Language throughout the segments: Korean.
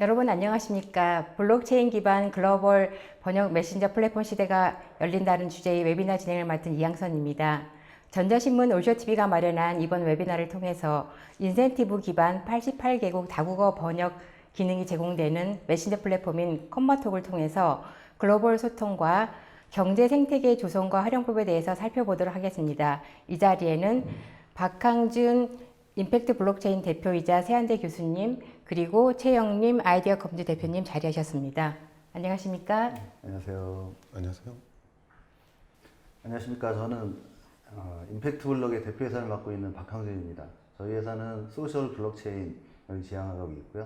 여러분 안녕하십니까? 블록체인 기반 글로벌 번역 메신저 플랫폼 시대가 열린다는 주제의 웨비나 진행을 맡은 이양선입니다. 전자신문 올쇼TV가 마련한 이번 웨비나를 통해서 인센티브 기반 88개국 다국어 번역 기능이 제공되는 메신저 플랫폼인 컴마톡을 통해서 글로벌 소통과 경제 생태계 조성과 활용법에 대해서 살펴보도록 하겠습니다. 이 자리에는 박항준 임팩트 블록체인 대표이자 세한대 교수님, 그리고 최영림 아이디어 컴즈 대표님 자리하셨습니다. 안녕하십니까? 안녕하세요. 안녕하세요. 안녕하십니까. 저는 임팩트 블록의 대표이사를 맡고 있는 박항준입니다. 저희 회사는 소셜 블록체인을 지향하고 있고요.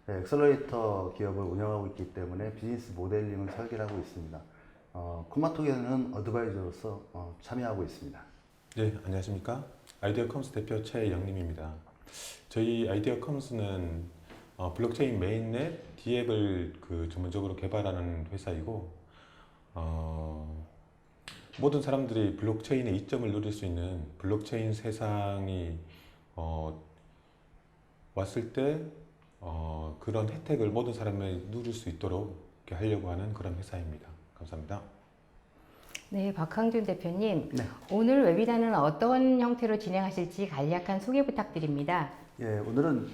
네, 엑셀러레이터 기업을 운영하고 있기 때문에 비즈니스 모델링을 설계하고 있습니다. 콤마톡에는 어드바이저로서 참여하고 있습니다. 네, 안녕하십니까. 아이디어 컴스 대표 최영림입니다. 저희 아이디어 컴스는 블록체인 메인넷 D앱을 전문적으로 개발하는 회사이고, 모든 사람들이 블록체인의 이점을 누릴 수 있는 블록체인 세상이 왔을 때 그런 혜택을 모든 사람이 누릴 수 있도록 이렇게 하려고 하는 그런 회사입니다. 감사합니다. 네, 박항준 대표님. 네. 오늘 웨비나는 어떤 형태로 진행하실지 간략한 소개 부탁드립니다. 예, 오늘은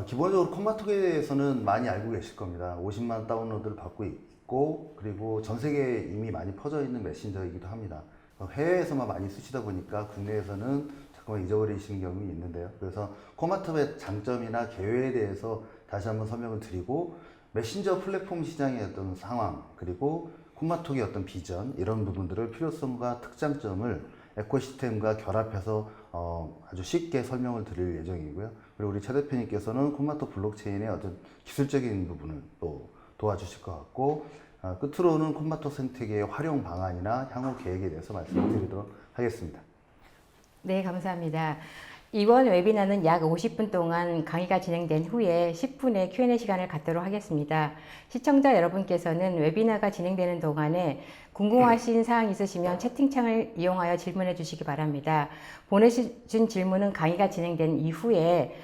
기본적으로 콤마톡에 대해서는 많이 알고 계실 겁니다. 50만 다운로드를 받고 있고, 그리고 전 세계에 이미 많이 퍼져 있는 메신저이기도 합니다. 해외에서만 많이 쓰시다 보니까 국내에서는 잠깐만 잊어버리시는 경우가 있는데요. 그래서 콤마톡의 장점이나 계획에 대해서 다시 한번 설명을 드리고, 메신저 플랫폼 시장의 어떤 상황, 그리고 콤마톡의 어떤 비전, 이런 부분들을 필요성과 특장점을 에코시스템과 결합해서 아주 쉽게 설명을 드릴 예정이고요. 그리고 우리 최 대표님께서는 콤마톡 블록체인의 어떤 기술적인 부분을 또 도와주실 것 같고, 끝으로는 콤마톡 생태계의 활용 방안이나 향후 계획에 대해서 말씀을 드리도록 하겠습니다. 네, 감사합니다. 이번 웨비나는 약 50분 동안 강의가 진행된 후에 10분의 Q&A 시간을 갖도록 하겠습니다. 시청자 여러분께서는 웨비나가 진행되는 동안에 궁금하신 사항 있으시면 채팅창을 이용하여 질문해 주시기 바랍니다. 보내주신 질문은 강의가 진행된 이후에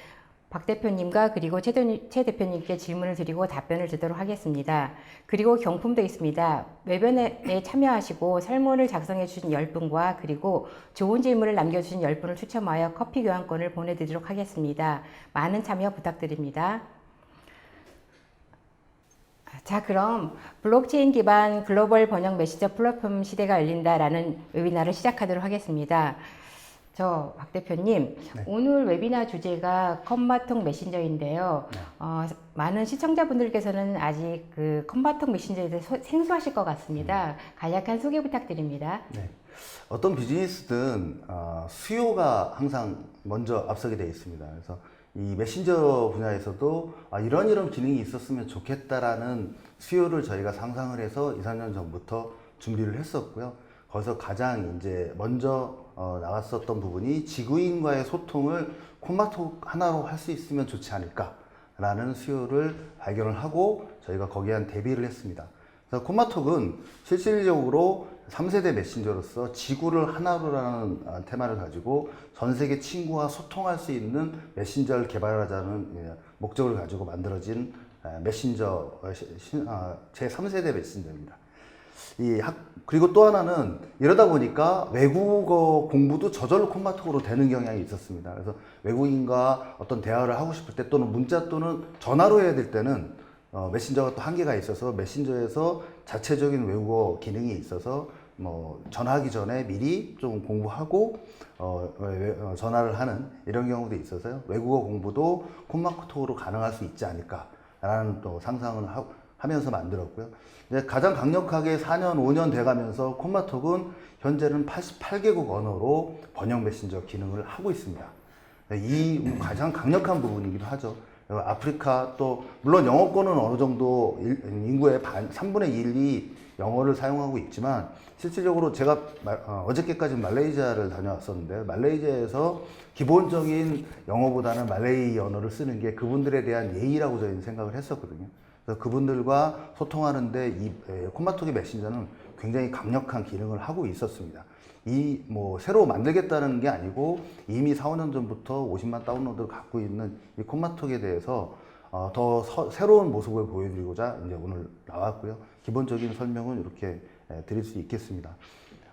박 대표님과 그리고 최 대표님께 질문을 드리고 답변을 드리도록 하겠습니다. 그리고 경품도 있습니다. 웨비나에 참여하시고 설문을 작성해 주신 10분과 그리고 좋은 질문을 남겨주신 10분을 추첨하여 커피 교환권을 보내드리도록 하겠습니다. 많은 참여 부탁드립니다. 자, 그럼 블록체인 기반 글로벌 번역 메신저 플랫폼 시대가 열린다라는 웨비나를 시작하도록 하겠습니다. 박 대표님, 네. 오늘 웨비나 주제가 컴마톡 메신저인데요. 네. 많은 시청자분들께서는 아직 그 컴마톡 메신저에 대해서 생소하실 것 같습니다. 간략한 소개 부탁드립니다. 네. 어떤 비즈니스든 수요가 항상 먼저 앞서게 되어 있습니다. 그래서 이 메신저 분야에서도 이런 기능이 있었으면 좋겠다라는 수요를 저희가 상상을 해서 2, 3년 전부터 준비를 했었고요. 거기서 가장 이제 먼저 나왔었던 부분이 지구인과의 소통을 콤마톡 하나로 할 수 있으면 좋지 않을까라는 수요를 발견을 하고 저희가 거기에 한 대비를 했습니다. 그래서 콤마톡은 실질적으로 3세대 메신저로서 지구를 하나로라는 테마를 가지고 전 세계 친구와 소통할 수 있는 메신저를 개발하자는 목적을 가지고 만들어진 메신저 제3세대 메신저입니다. 그리고 또 하나는 이러다 보니까 외국어 공부도 저절로 콤마톡으로 되는 경향이 있었습니다. 그래서 외국인과 어떤 대화를 하고 싶을 때 또는 문자 또는 전화로 해야 될 때는 메신저가 또 한계가 있어서 메신저에서 자체적인 외국어 기능이 있어서 전화하기 전에 미리 좀 공부하고 전화를 하는 이런 경우도 있어서요. 외국어 공부도 콤마톡으로 가능할 수 있지 않을까라는 또 상상을 하면서 만들었고요. 가장 강력하게 4년, 5년 돼가면서 콤마톡은 현재는 88개국 언어로 번역 메신저 기능을 하고 있습니다. 이 가장 강력한 부분이기도 하죠. 아프리카 또 물론 영어권은 어느 정도 인구의 3분의 1이 영어를 사용하고 있지만 실질적으로 제가 어저께까지 말레이시아를 다녀왔었는데 말레이시아에서 기본적인 영어보다는 말레이 언어를 쓰는 게 그분들에 대한 예의라고 저희는 생각을 했었거든요. 그래서 그분들과 소통하는데 이 콤마톡의 메신저는 굉장히 강력한 기능을 하고 있었습니다. 새로 만들겠다는 게 아니고 이미 4, 5년 전부터 50만 다운로드를 갖고 있는 이 콤마톡에 대해서 새로운 모습을 보여드리고자 이제 오늘 나왔고요. 기본적인 설명은 이렇게 드릴 수 있겠습니다.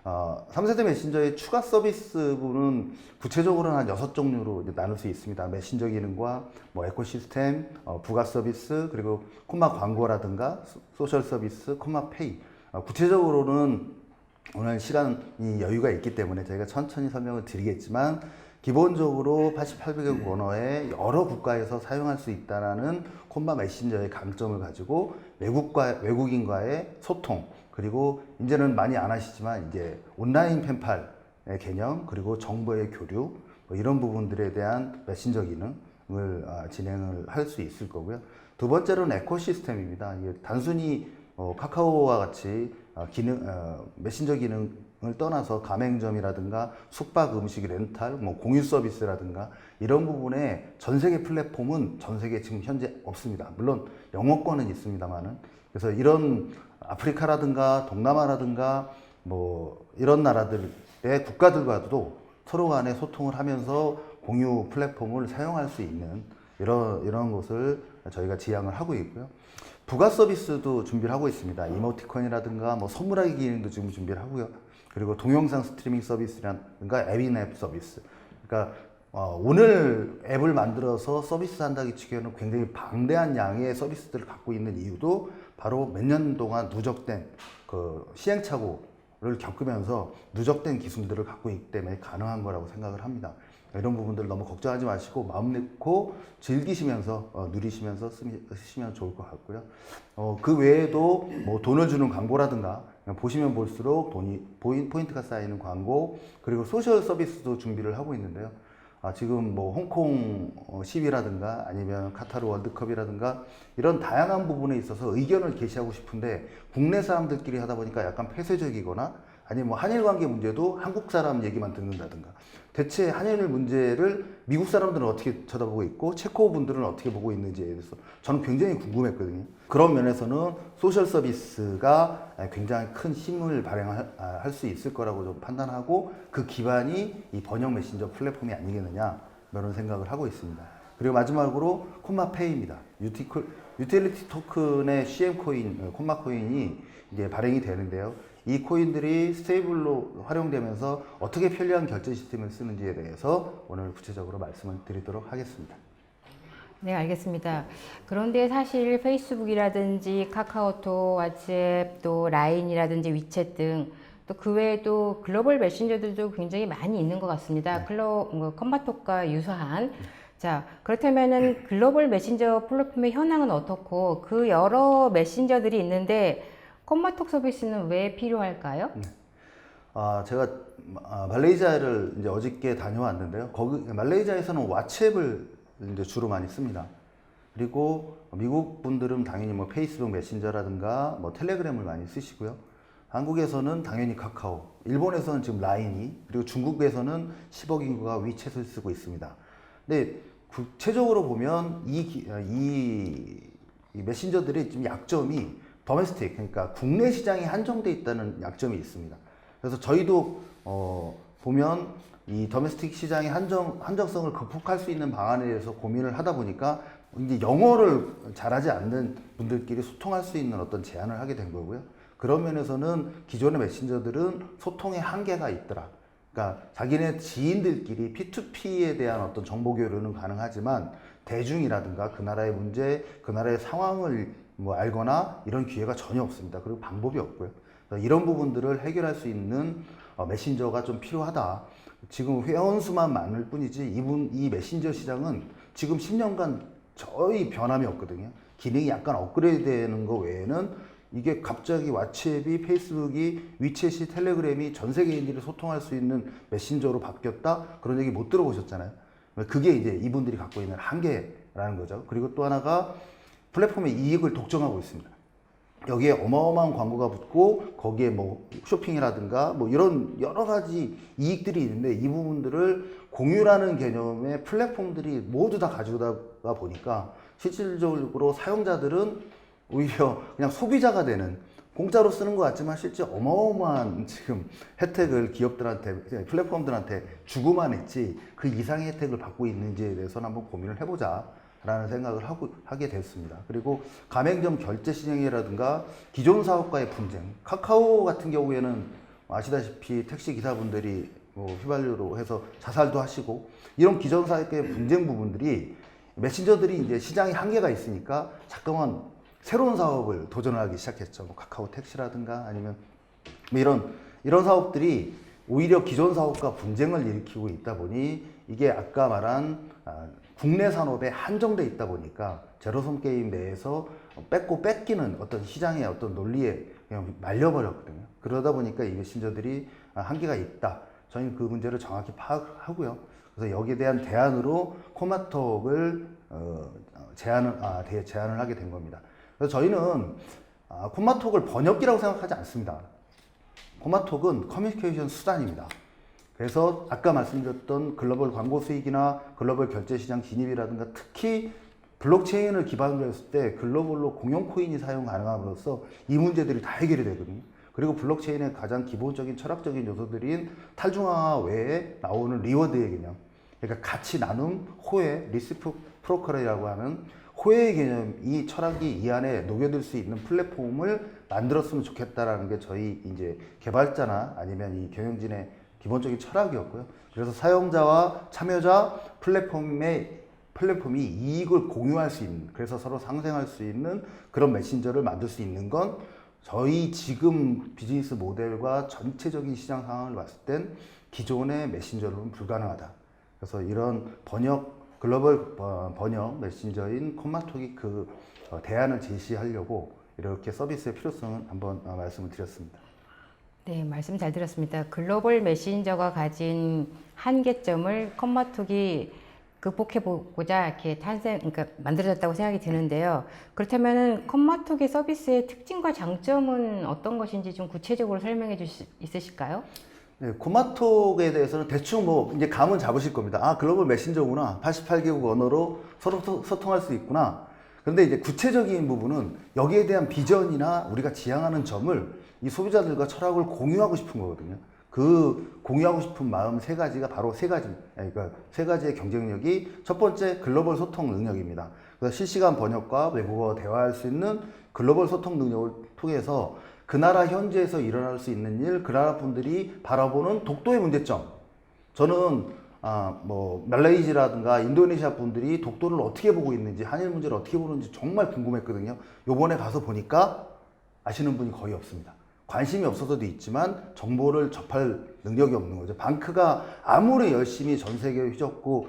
3세대 메신저의 추가 서비스분은 구체적으로는 한 6종류로 이제 나눌 수 있습니다. 메신저 기능과 뭐 에코시스템, 부가 서비스, 그리고 콤마 광고라든가 소셜 서비스, 콤마 페이. 구체적으로는 오늘 시간이 여유가 있기 때문에 저희가 천천히 설명을 드리겠지만 기본적으로 88개국 언어에 여러 국가에서 사용할 수 있다는 콤마 메신저의 강점을 가지고 외국인과의 소통, 그리고 이제는 많이 안 하시지만 이제 온라인 펜팔의 개념, 그리고 정보의 교류, 뭐 이런 부분들에 대한 메신저 기능을 진행을 할 수 있을 거고요. 두 번째로는 에코시스템입니다. 이게 단순히 카카오와 같이 메신저 기능을 떠나서 가맹점이라든가 숙박 음식 렌탈, 뭐 공유 서비스라든가 이런 부분에 전 세계 플랫폼은 전 세계 지금 현재 없습니다. 물론 영어권은 있습니다만은. 그래서 이런 아프리카라든가 동남아라든가 뭐 이런 나라들의 국가들과도 서로 간에 소통을 하면서 공유 플랫폼을 사용할 수 있는 이런 것을 저희가 지향을 하고 있고요. 부가 서비스도 준비를 하고 있습니다. 이모티콘이라든가 뭐 선물하기 기능도 지금 준비를 하고요. 그리고 동영상 스트리밍 서비스라든가 앱인앱 서비스. 그러니까 오늘 앱을 만들어서 서비스 한다기 치기에는 굉장히 방대한 양의 서비스들을 갖고 있는 이유도 바로 몇 년 동안 누적된 그 시행착오를 겪으면서 누적된 기술들을 갖고 있기 때문에 가능한 거라고 생각을 합니다. 이런 부분들 너무 걱정하지 마시고 마음 놓고 즐기시면서 누리시면서 쓰시면 좋을 것 같고요. 그 외에도 뭐 돈을 주는 광고라든가 보시면 볼수록 포인트가 쌓이는 광고, 그리고 소셜 서비스도 준비를 하고 있는데요. 지금 뭐 홍콩 시위라든가 아니면 카타르 월드컵이라든가 이런 다양한 부분에 있어서 의견을 게시하고 싶은데 국내 사람들끼리 하다 보니까 약간 폐쇄적이거나 아니면 뭐 한일 관계 문제도 한국 사람 얘기만 듣는다든가, 대체 한일 문제를 미국 사람들은 어떻게 쳐다보고 있고 체코 분들은 어떻게 보고 있는지에 대해서 저는 굉장히 궁금했거든요. 그런 면에서는 소셜 서비스가 굉장히 큰 힘을 발휘할 수 있을 거라고 좀 판단하고 그 기반이 이 번역 메신저 플랫폼이 아니겠느냐 이런 생각을 하고 있습니다. 그리고 마지막으로 콤마페이입니다. 유틸리티 토큰의 CM 코인, 콤마 코인이 이제 발행이 되는데요. 이 코인들이 스테이블로 활용되면서 어떻게 편리한 결제 시스템을 쓰는지에 대해서 오늘 구체적으로 말씀을 드리도록 하겠습니다. 네, 알겠습니다. 그런데 사실 페이스북이라든지 카카오톡, 왓츠앱, 또 라인이라든지 위챗 등 또 그 외에도 글로벌 메신저들도 굉장히 많이 있는 것 같습니다. 컴마톡과 유사한. 자, 그렇다면은 글로벌 메신저 플랫폼의 현황은 어떻고 그 여러 메신저들이 있는데 컴마톡 서비스는 왜 필요할까요? 제가 말레이시아를 이제 어저께 다녀왔는데요. 말레이시아에서는 왓츠앱을 이제 주로 많이 씁니다. 그리고 미국 분들은 당연히 뭐 페이스북 메신저라든가 뭐 텔레그램을 많이 쓰시고요. 한국에서는 당연히 카카오, 일본에서는 지금 라인이, 그리고 중국에서는 10억 인구가 위챗을 쓰고 있습니다. 근데 구체적으로 보면 이 메신저들의 좀 약점이 도메스틱, 그러니까 국내 시장이 한정돼 있다는 약점이 있습니다. 그래서 저희도 보면 이 도메스틱 시장의 한정성을 극복할 수 있는 방안에 대해서 고민을 하다 보니까 이제 영어를 잘하지 않는 분들끼리 소통할 수 있는 어떤 제안을 하게 된 거고요. 그런 면에서는 기존의 메신저들은 소통의 한계가 있더라. 그러니까 자기네 지인들끼리 P2P에 대한 어떤 정보 교류는 가능하지만 대중이라든가 그 나라의 문제, 그 나라의 상황을 뭐 알거나 이런 기회가 전혀 없습니다. 그리고 방법이 없고요. 이런 부분들을 해결할 수 있는 메신저가 좀 필요하다. 지금 회원수만 많을 뿐이지 이 메신저 시장은 지금 10년간 거의 변함이 없거든요. 기능이 약간 업그레이드 되는 거 외에는 이게 갑자기 왓츠앱이, 페이스북이, 위챗이, 텔레그램이 전 세계인들이 소통할 수 있는 메신저로 바뀌었다? 그런 얘기 못 들어보셨잖아요. 그게 이제 이분들이 갖고 있는 한계라는 거죠. 그리고 또 하나가 플랫폼의 이익을 독점하고 있습니다. 여기에 어마어마한 광고가 붙고 거기에 뭐 쇼핑이라든가 뭐 이런 여러 가지 이익들이 있는데 이 부분들을 공유라는 개념의 플랫폼들이 모두 다 가져다 보니까 실질적으로 사용자들은 오히려 그냥 소비자가 되는, 공짜로 쓰는 것 같지만 실제 어마어마한 지금 혜택을 기업들한테, 플랫폼들한테 주고만 있지 그 이상의 혜택을 받고 있는지에 대해서는 한번 고민을 해보자 라는 생각을 하게 됐습니다. 그리고 가맹점 결제 시장이라든가 기존 사업과의 분쟁, 카카오 같은 경우에는 아시다시피 택시 기사분들이 뭐 휘발유로 해서 자살도 하시고 이런 기존 사업과의 분쟁 부분들이 메신저들이 이제 시장에 한계가 있으니까 자꾸만 새로운 사업을 도전하기 시작했죠. 뭐 카카오 택시라든가 아니면 뭐 이런 사업들이 오히려 기존 사업과 분쟁을 일으키고 있다 보니 이게 아까 말한 국내 산업에 한정돼 있다 보니까 제로섬 게임 내에서 뺏고 뺏기는 어떤 시장의 어떤 논리에 그냥 말려버렸거든요. 그러다 보니까 이 메신저들이 한계가 있다. 저희는 그 문제를 정확히 파악하고요. 그래서 여기에 대한 대안으로 코마톡을 제안을 하게 된 겁니다. 그래서 저희는 코마톡을 번역기라고 생각하지 않습니다. 코마톡은 커뮤니케이션 수단입니다. 그래서 아까 말씀드렸던 글로벌 광고 수익이나 글로벌 결제 시장 진입이라든가 특히 블록체인을 기반으로 했을 때 글로벌로 공용 코인이 사용 가능함으로써 이 문제들이 다 해결이 되거든요. 그리고 블록체인의 가장 기본적인 철학적인 요소들인 탈중앙화 외에 나오는 리워드의 개념, 그러니까 가치 나눔, 호혜, 리시프로컬이라고 하는 호혜의 개념, 이 철학이 이 안에 녹여들 수 있는 플랫폼을 만들었으면 좋겠다라는 게 저희 이제 개발자나 아니면 이 경영진의 기본적인 철학이었고요. 그래서 사용자와 참여자 플랫폼이 이익을 공유할 수 있는, 그래서 서로 상생할 수 있는 그런 메신저를 만들 수 있는 건 저희 지금 비즈니스 모델과 전체적인 시장 상황을 봤을 땐 기존의 메신저로는 불가능하다. 그래서 이런 글로벌 번역 메신저인 콤마톡이 그 대안을 제시하려고 이렇게 서비스의 필요성을 한번 말씀을 드렸습니다. 네, 말씀 잘 들었습니다. 글로벌 메신저가 가진 한계점을 컴마톡이 극복해보고자 이렇게 그러니까 만들어졌다고 생각이 드는데요. 그렇다면은 컴마톡의 서비스의 특징과 장점은 어떤 것인지 좀 구체적으로 설명해 주실 수 있으실까요? 네, 코마톡에 대해서는 대충 뭐 이제 감은 잡으실 겁니다. 아, 글로벌 메신저구나. 88개국 언어로 서로 소통할 수 있구나. 그런데 이제 구체적인 부분은 여기에 대한 비전이나 우리가 지향하는 점을 이 소비자들과 철학을 공유하고 싶은 거거든요. 그 공유하고 싶은 마음 세 가지가 바로 그러니까 세 가지의 경쟁력이 첫 번째 글로벌 소통 능력입니다. 그래서 실시간 번역과 외국어와 대화할 수 있는 글로벌 소통 능력을 통해서 그 나라 현지에서 일어날 수 있는 일, 그 나라 분들이 바라보는 독도의 문제점. 저는 뭐 말레이시아라든가 인도네시아 분들이 독도를 어떻게 보고 있는지, 한일 문제를 어떻게 보는지 정말 궁금했거든요. 요번에 가서 보니까 아시는 분이 거의 없습니다. 관심이 없어서도 있지만 정보를 접할 능력이 없는 거죠. 방크가 아무리 열심히 전 세계에 휘젓고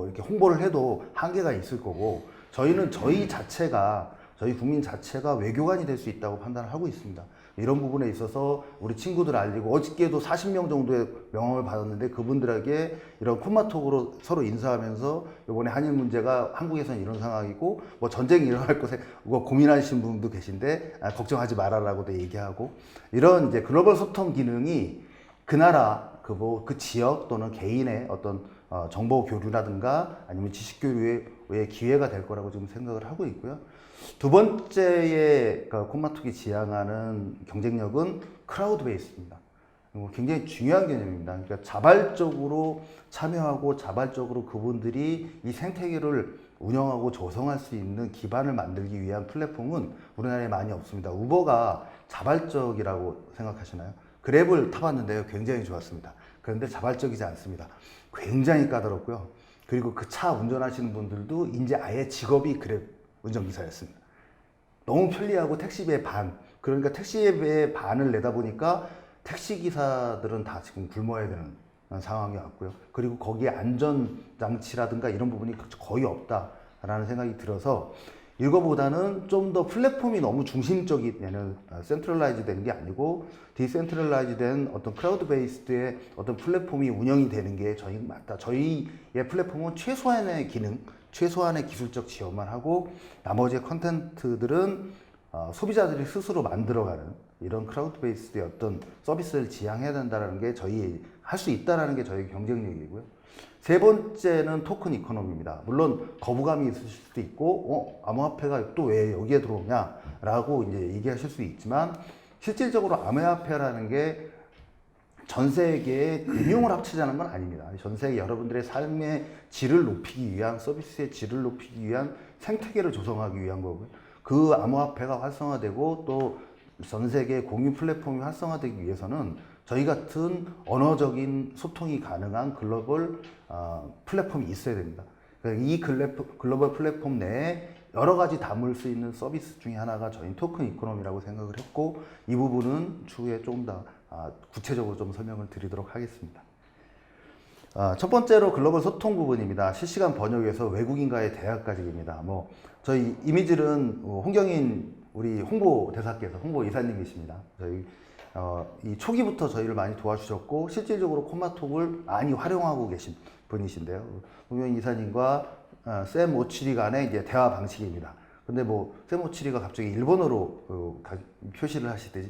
이렇게 홍보를 해도 한계가 있을 거고, 저희는 저희 국민 자체가 외교관이 될 수 있다고 판단을 하고 있습니다. 이런 부분에 있어서 우리 친구들 알리고, 어저께도 40명 정도의 명함을 받았는데 그분들에게 이런 콤마톡으로 서로 인사하면서 이번에 한일 문제가 한국에서는 이런 상황이고 뭐 전쟁이 일어날 것에 고민하시는 분도 계신데 걱정하지 말아라고도 얘기하고, 이런 이제 글로벌 소통 기능이 그 나라 그 지역 또는 개인의 어떤 정보 교류라든가 아니면 지식 교류의 기회가 될 거라고 지금 생각을 하고 있고요. 두 번째의 콤마톡이 지향하는 경쟁력은 크라우드 베이스입니다. 굉장히 중요한 개념입니다. 그러니까 자발적으로 참여하고 자발적으로 그분들이 이 생태계를 운영하고 조성할 수 있는 기반을 만들기 위한 플랫폼은 우리나라에 많이 없습니다. 우버가 자발적이라고 생각하시나요? 그랩을 타봤는데요. 굉장히 좋았습니다. 그런데 자발적이지 않습니다. 굉장히 까다롭고요. 그리고 그 차 운전하시는 분들도 이제 아예 직업이 그랩 운전기사였습니다. 너무 편리하고 택시비의 반, 그러니까 택시비의 반을 내다 보니까 택시기사들은 다 지금 굶어야 되는 상황이 왔고요. 그리고 거기에 안전장치라든가 이런 부분이 거의 없다라는 생각이 들어서 이거보다는 좀 더 플랫폼이 너무 중심적인, 얘는 센트럴라이즈 된 게 아니고 디센트럴라이즈 된 어떤 크라우드 베이스드의 어떤 플랫폼이 운영이 되는 게 저희는 맞다. 저희의 플랫폼은 최소한의 기능, 최소한의 기술적 지원만 하고 나머지 컨텐츠들은 소비자들이 스스로 만들어가는 이런 크라우드 베이스드의 어떤 서비스를 지향해야 된다는 게 할 수 있다는 게 저희 경쟁력이고요. 세 번째는 토큰 이코노미입니다. 물론 거부감이 있으실 수도 있고, 암호화폐가 또 왜 여기에 들어오냐라고 이제 얘기하실 수 있지만, 실질적으로 암호화폐라는 게 전 세계의 금융을 합치자는 건 아닙니다. 전 세계 여러분들의 삶의 질을 높이기 위한, 서비스의 질을 높이기 위한 생태계를 조성하기 위한 거고요. 그 암호화폐가 활성화되고 또 전 세계 공유 플랫폼이 활성화되기 위해서는 저희 같은 언어적인 소통이 가능한 글로벌 플랫폼이 있어야 됩니다. 이 글로벌 플랫폼 내에 여러 가지 담을 수 있는 서비스 중에 하나가 저희 토큰 이코노미라고 생각을 했고, 이 부분은 추후에 조금 더 구체적으로 좀 설명을 드리도록 하겠습니다. 첫 번째로 글로벌 소통 부분입니다. 실시간 번역에서 외국인과의 대화까지입니다. 저희 이미지는 홍경인 우리 홍보대사께서, 홍보이사님이십니다. 저희 이 초기부터 저희를 많이 도와주셨고 실질적으로 코마톡을 많이 활용하고 계신 분이신데요. 홍경인 이사님과 샘 오치리 간의 이제 대화 방식입니다. 근데 샘 오치리가 갑자기 일본어로 표시를 하시듯이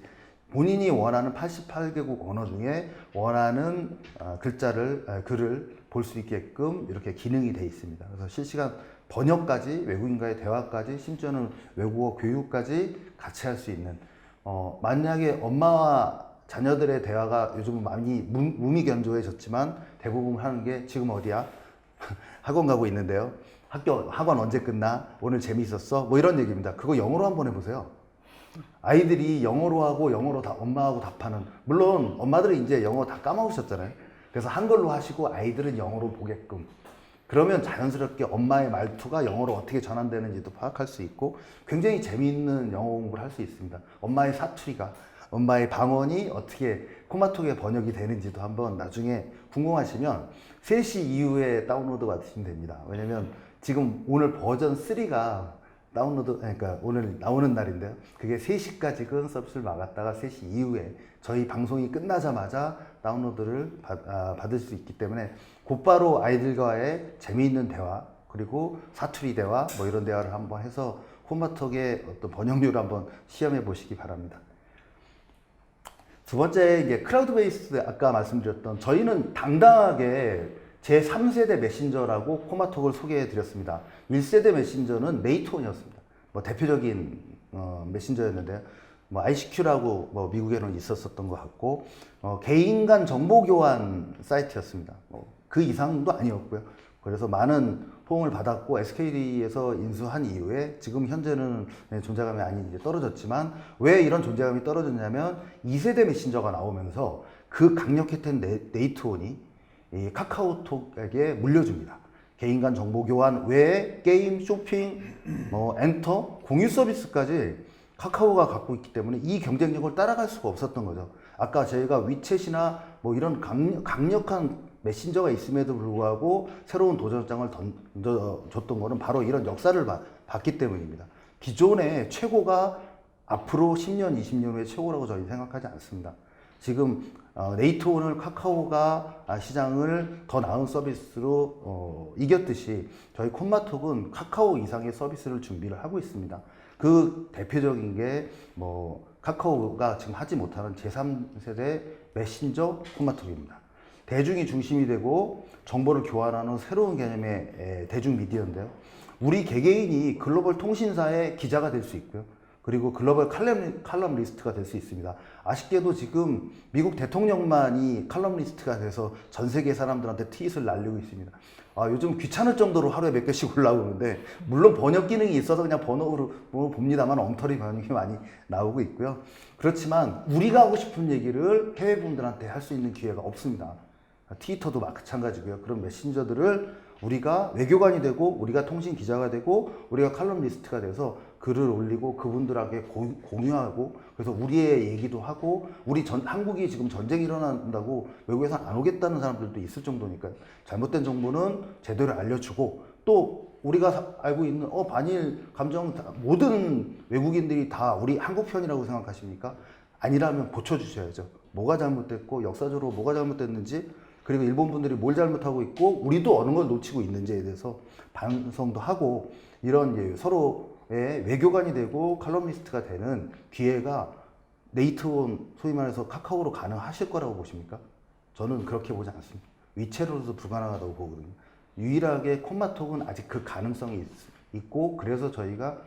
본인이 원하는 88개국 언어 중에 원하는 글을 볼 수 있게끔 이렇게 기능이 되어 있습니다. 그래서 실시간 번역까지, 외국인과의 대화까지, 심지어는 외국어 교육까지 같이 할 수 있는, 만약에 엄마와 자녀들의 대화가 요즘은 많이 무미견조해졌지만 대부분 하는 게 지금 어디야? 학원 가고 있는데요. 학원 언제 끝나? 오늘 재미있었어? 이런 얘기입니다. 그거 영어로 한번 해보세요. 아이들이 영어로 하고 영어로 다 엄마하고 답하는, 물론 엄마들이 이제 영어 다 까먹으셨잖아요. 그래서 한글로 하시고 아이들은 영어로 보게끔, 그러면 자연스럽게 엄마의 말투가 영어로 어떻게 전환되는지도 파악할 수 있고 굉장히 재미있는 영어 공부를 할 수 있습니다. 엄마의 사투리가, 엄마의 방언이 어떻게 코마톡에 번역이 되는지도 한번 나중에 궁금하시면 3시 이후에 다운로드 받으시면 됩니다. 왜냐면 지금 오늘 버전 3가 그러니까 오늘 나오는 날인데요. 그게 3시까지는 서비스를 막았다가 3시 이후에 저희 방송이 끝나자마자 다운로드를 받을 수 있기 때문에 곧바로 아이들과의 재미있는 대화, 그리고 사투리 대화, 이런 대화를 한번 해서 코마톡의 어떤 번역률을 한번 시험해 보시기 바랍니다. 두 번째, 이제 클라우드 베이스, 아까 말씀드렸던, 저희는 당당하게 제3세대 메신저라고 코마톡을 소개해 드렸습니다. 1세대 메신저는 네이트온이었습니다. 대표적인 메신저였는데요. ICQ라고 미국에는 있었던 것 같고, 개인 간 정보 교환 사이트였습니다. 그 이상도 아니었고요. 그래서 많은 포옹을 받았고 SK에서 인수한 이후에 지금 현재는 존재감이 많이 이제 떨어졌지만, 왜 이런 존재감이 떨어졌냐면 2세대 메신저가 나오면서 그 강력했던 네이트온이 이 카카오톡에게 물려줍니다. 개인 간 정보 교환 외에 게임, 쇼핑, 엔터, 공유 서비스까지 카카오가 갖고 있기 때문에 이 경쟁력을 따라갈 수가 없었던 거죠. 아까 저희가 위챗이나 이런 강력한 메신저가 있음에도 불구하고 새로운 도전장을 던져줬던 거는 바로 이런 역사를 봤기 때문입니다. 기존의 최고가 앞으로 10년, 20년 후에 최고라고 저희 생각하지 않습니다. 지금 네이트온을 카카오가 시장을 더 나은 서비스로 이겼듯이 저희 콤마톡은 카카오 이상의 서비스를 준비를 하고 있습니다. 그 대표적인 게 카카오가 지금 하지 못하는 제3세대 메신저 콤마톡입니다. 대중이 중심이 되고 정보를 교환하는 새로운 개념의 대중 미디어인데요. 우리 개개인이 글로벌 통신사의 기자가 될 수 있고요. 그리고 글로벌 칼럼 리스트가 될 수 있습니다. 아쉽게도 지금 미국 대통령만이 칼럼 리스트가 돼서 전 세계 사람들한테 트윗을 날리고 있습니다. 요즘 귀찮을 정도로 하루에 몇 개씩 올라오는데, 물론 번역 기능이 있어서 그냥 번역으로 봅니다만 엉터리 번역이 많이 나오고 있고요. 그렇지만 우리가 하고 싶은 얘기를 해외분들한테 할 수 있는 기회가 없습니다. 트위터도 마찬가지고요. 그런 메신저들을 우리가 외교관이 되고, 우리가 통신 기자가 되고, 우리가 칼럼 리스트가 돼서 글을 올리고 그분들에게 공유하고, 그래서 우리의 얘기도 하고, 한국이 지금 전쟁이 일어난다고 외국에서 안 오겠다는 사람들도 있을 정도니까요. 잘못된 정보는 제대로 알려주고, 또 우리가 알고 있는 반일 감정, 모든 외국인들이 다 우리 한국 편이라고 생각하십니까? 아니라면 고쳐주셔야죠. 뭐가 잘못됐고 역사적으로 뭐가 잘못됐는지, 그리고 일본 분들이 뭘 잘못하고 있고 우리도 어느 걸 놓치고 있는지에 대해서 반성도 하고, 이런 서로의 외교관이 되고 칼럼니스트가 되는 기회가 네이트온, 소위 말해서 카카오로 가능하실 거라고 보십니까? 저는 그렇게 보지 않습니다. 위챗으로도 불가능하다고 보거든요. 유일하게 콤마톡은 아직 그 가능성이 있고, 그래서 저희가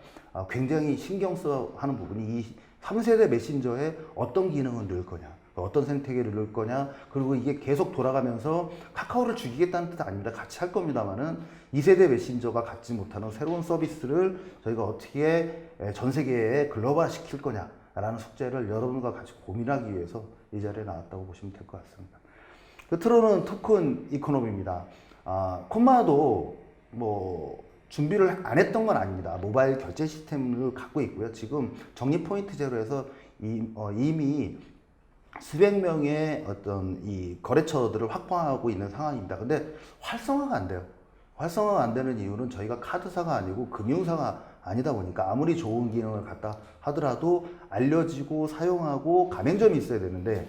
굉장히 신경 써 하는 부분이 이 3세대 메신저에 어떤 기능을 넣을 거냐, 어떤 생태계를 넣을 거냐. 그리고 이게 계속 돌아가면서 카카오를 죽이겠다는 뜻 아닙니다. 같이 할 겁니다만은 2세대 메신저가 갖지 못하는 새로운 서비스를 저희가 어떻게 전 세계에 글로벌화 시킬 거냐라는 숙제를 여러분과 같이 고민하기 위해서 이 자리에 나왔다고 보시면 될 것 같습니다. 끝으로는 토큰 이코노미입니다. 콤마도 뭐 준비를 안 했던 건 아닙니다. 모바일 결제 시스템을 갖고 있고요. 지금 적립 포인트 제로에서 이미 수백 명의 어떤 이 거래처들을 확보하고 있는 상황입니다. 근데 활성화가 안 돼요. 활성화가 안 되는 이유는 저희가 카드사가 아니고 금융사가 아니다 보니까 아무리 좋은 기능을 갖다 하더라도 알려지고 사용하고 가맹점이 있어야 되는데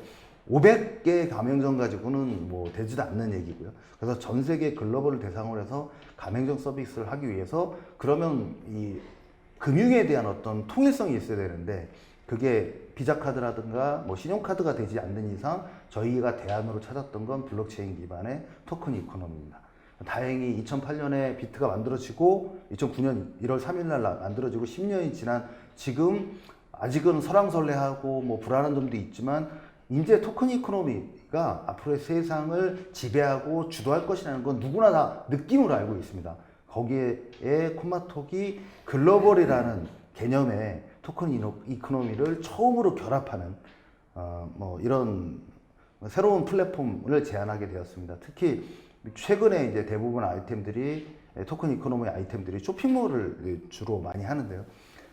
500개 가맹점 가지고는 뭐 되지도 않는 얘기고요. 그래서 전 세계 글로벌을 대상으로 해서 가맹점 서비스를 하기 위해서 그러면 이 금융에 대한 어떤 통일성이 있어야 되는데 그게 비자 카드라든가 뭐 신용카드가 되지 않는 이상 저희가 대안으로 찾았던 건 블록체인 기반의 토큰 이코노미입니다. 다행히 2008년에 비트가 만들어지고 2009년 1월 3일 날 만들어지고 10년이 지난 지금 아직은 설왕설래하고 뭐 불안한 점도 있지만 이제 토큰 이코노미가 앞으로의 세상을 지배하고 주도할 것이라는 건 누구나 다 느낌으로 알고 있습니다. 거기에 콤마톡이 글로벌이라는 개념의 토큰 이코노미를 처음으로 결합하는 뭐 이런 새로운 플랫폼을 제안하게 되었습니다. 특히 최근에 이제 대부분 아이템들이 토큰 이코노미 아이템들이 쇼핑몰을 주로 많이 하는데요.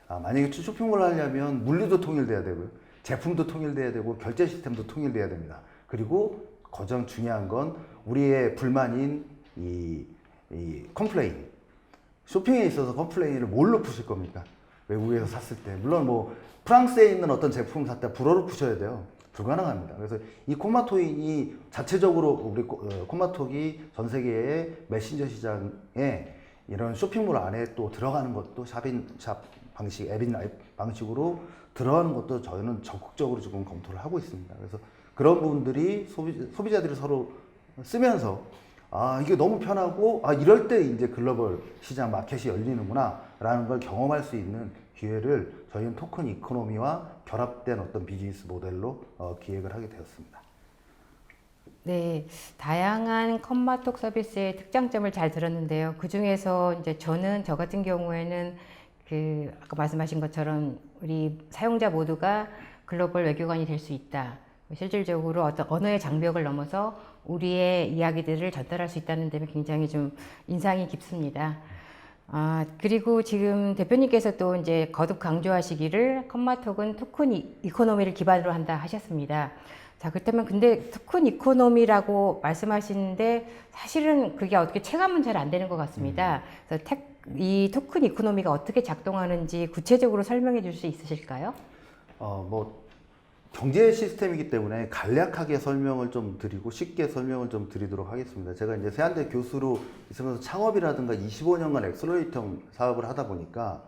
만약에 쇼핑몰을 하려면 물류도 통일돼야 되고요. 제품도 통일돼야 되고 결제 시스템도 통일돼야 됩니다. 그리고 가장 중요한 건 우리의 불만인 이 컴플레인. 쇼핑에 있어서 컴플레인을 뭘로 푸실 겁니까? 외국에서 샀을 때. 물론 뭐 프랑스에 있는 어떤 제품 샀다 불어로 푸셔야 돼요. 불가능합니다. 그래서 이 콤마토인이 자체적으로 우리 콤마톡이 전 세계의 메신저 시장에 이런 쇼핑몰 안에 또 들어가는 것도 샵 방식, 앱인 방식으로 들어가는 것도 저희는 적극적으로 지금 검토를 하고 있습니다. 그래서 그런 부분들이 소비자들이 서로 쓰면서 이게 너무 편하고 이럴 때 이제 글로벌 시장 마켓이 열리는구나 라는 걸 경험할 수 있는 기회를 저희는 토큰 이코노미와 결합된 어떤 비즈니스 모델로 기획을 하게 되었습니다. 네, 다양한 컴마톡 서비스의 특장점을 잘 들었는데요. 그 중에서 이제 저 같은 경우에는 아까 말씀하신 것처럼 우리 사용자 모두가 글로벌 외교관이 될 수 있다. 실질적으로 어떤 언어의 장벽을 넘어서 우리의 이야기들을 전달할 수 있다는 점에 굉장히 좀 인상이 깊습니다. 그리고 지금 대표님께서 또 이제 거듭 강조하시기를 컴마톡은 토큰 이코노미를 기반으로 한다 하셨습니다. 자, 그렇다면 근데 토큰 이코노미라고 말씀하시는데 사실은 그게 어떻게 체감은 잘 안 되는 것 같습니다. 그래서 이 토큰 이코노미가 어떻게 작동하는지 구체적으로 설명해 줄 수 있으실까요? 뭐 경제 시스템이기 때문에 간략하게 설명을 좀 드리고 쉽게 설명을 좀 드리도록 하겠습니다. 제가 이제 세한대 교수로 있으면서 창업이라든가 25년간 엑셀러레이터 사업을 하다 보니까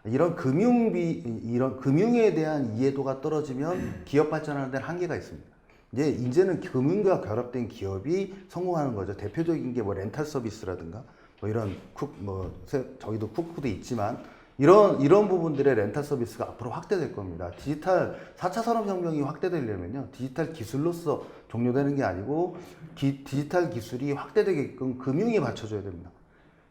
이런 금융에 대한 이해도가 떨어지면 기업 발전하는 데는 한계가 있습니다. 이제는 금융과 결합된 기업이 성공하는 거죠. 대표적인 게 뭐 렌탈 서비스라든가 뭐 이런 저희도 쿠쿠도 있지만 이런 부분들의 렌탈 서비스가 앞으로 확대될 겁니다. 디지털 4차 산업혁명이 확대되려면요. 디지털 기술로서 종료되는 게 아니고 디지털 기술이 확대되게끔 금융이 받쳐줘야 됩니다.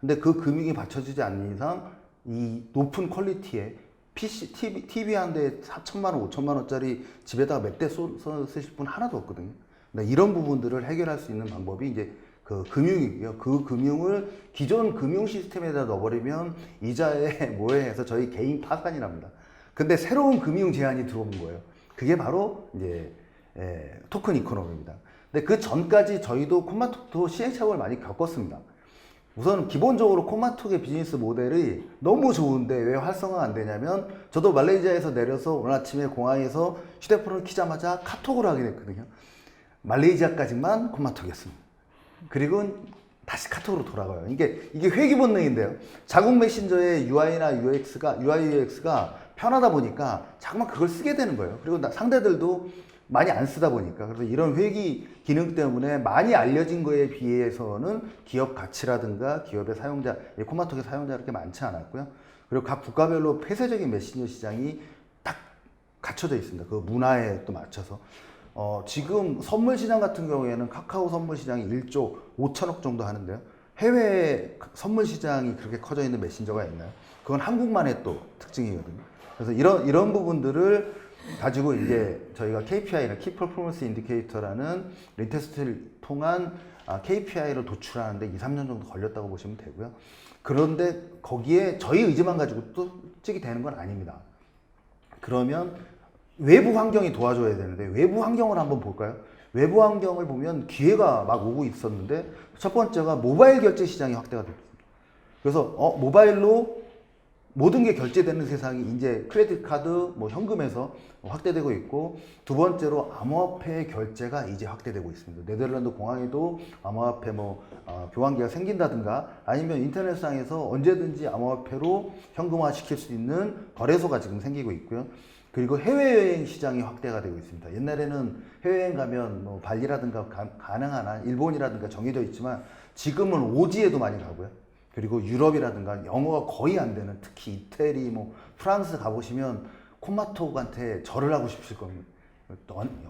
근데 그 금융이 받쳐지지 않는 이상 이 높은 퀄리티의 TV 한 대에 4천만 원, 5천만 원짜리 집에다가 몇 대 쓰실 분 하나도 없거든요. 근데 이런 부분들을 해결할 수 있는 방법이 이제 그 금융이고요. 그 금융을 기존 금융 시스템에다 넣어버리면 이자에 뭐에 해서 저희 개인 파산이 납니다. 근데 새로운 금융 제한이 들어온 거예요. 그게 바로 이제 토큰 이코노미입니다. 근데 그 전까지 저희도 콤마톡도 시행착오를 많이 겪었습니다. 우선 기본적으로 콤마톡의 비즈니스 모델이 너무 좋은데 왜 활성화가 안 되냐면 저도 말레이시아에서 내려서 오늘 아침에 공항에서 휴대폰을 키자마자 카톡을 하게 됐거든요. 말레이시아까지만 콤마톡이었습니다. 그리고 다시 카톡으로 돌아가요. 이게 회귀 본능인데요. 자국 메신저의 UI나 UX가 편하다 보니까 자꾸만 그걸 쓰게 되는 거예요. 그리고 상대들도 많이 안 쓰다 보니까. 그래서 이런 회귀 기능 때문에 많이 알려진 거에 비해서는 기업 가치라든가 기업의 사용자, 콤마톡의 사용자가 그렇게 많지 않았고요. 그리고 각 국가별로 폐쇄적인 메신저 시장이 딱 갖춰져 있습니다. 그 문화에 또 맞춰서. 지금 선물 시장 같은 경우에는 카카오 선물 시장이 1조 5천억 정도 하는데요. 해외 선물 시장이 그렇게 커져 있는 메신저가 있나요? 그건 한국만의 또 특징이거든요. 그래서 이런 부분들을 가지고 이제 저희가 KPI나 Key Performance Indicator라는 리테스트를 통한 KPI로 도출하는데 2, 3년 정도 걸렸다고 보시면 되고요. 그런데 거기에 저희 의지만 가지고 또 찍이 되는 건 아닙니다. 그러면 외부 환경이 도와줘야 되는데 외부 환경을 한번 볼까요? 외부 환경을 보면 기회가 막 오고 있었는데 첫 번째가 모바일 결제 시장이 확대가 됐습니다. 그래서 모바일로 모든 게 결제되는 세상이 이제 크레딧 카드, 뭐 현금에서 확대되고 있고, 두 번째로 암호화폐 결제가 이제 확대되고 있습니다. 네덜란드 공항에도 암호화폐 교환기가 생긴다든가 아니면 인터넷상에서 언제든지 암호화폐로 현금화 시킬 수 있는 거래소가 지금 생기고 있고요. 그리고 해외여행 시장이 확대가 되고 있습니다. 옛날에는 해외여행 가면 뭐 발리라든가 가능하나 일본이라든가 정해져 있지만 지금은 오지에도 많이 가고요. 그리고 유럽이라든가 영어가 거의 안 되는, 특히 이태리, 뭐 프랑스 가보시면 콤마톡한테 절을 하고 싶으실 겁니다.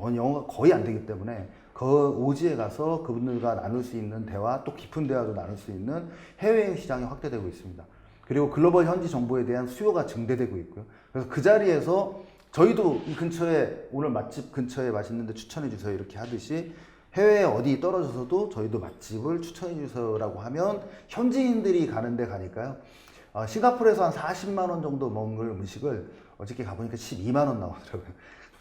영어가 거의 안 되기 때문에 그 오지에 가서 그분들과 나눌 수 있는 대화, 또 깊은 대화도 나눌 수 있는 해외여행 시장이 확대되고 있습니다. 그리고 글로벌 현지 정보에 대한 수요가 증대되고 있고요. 그래서 그 자리에서 저희도 이 근처에, 오늘 맛집 근처에 맛있는데 추천해 주세요 이렇게 하듯이 해외에 어디 떨어져서도 저희도 맛집을 추천해 주세요라고 하면 현지인들이 가는 데 가니까요. 싱가포르에서 한 40만 원 정도 먹을 음식을 어저께 가보니까 12만 원 나오더라고요.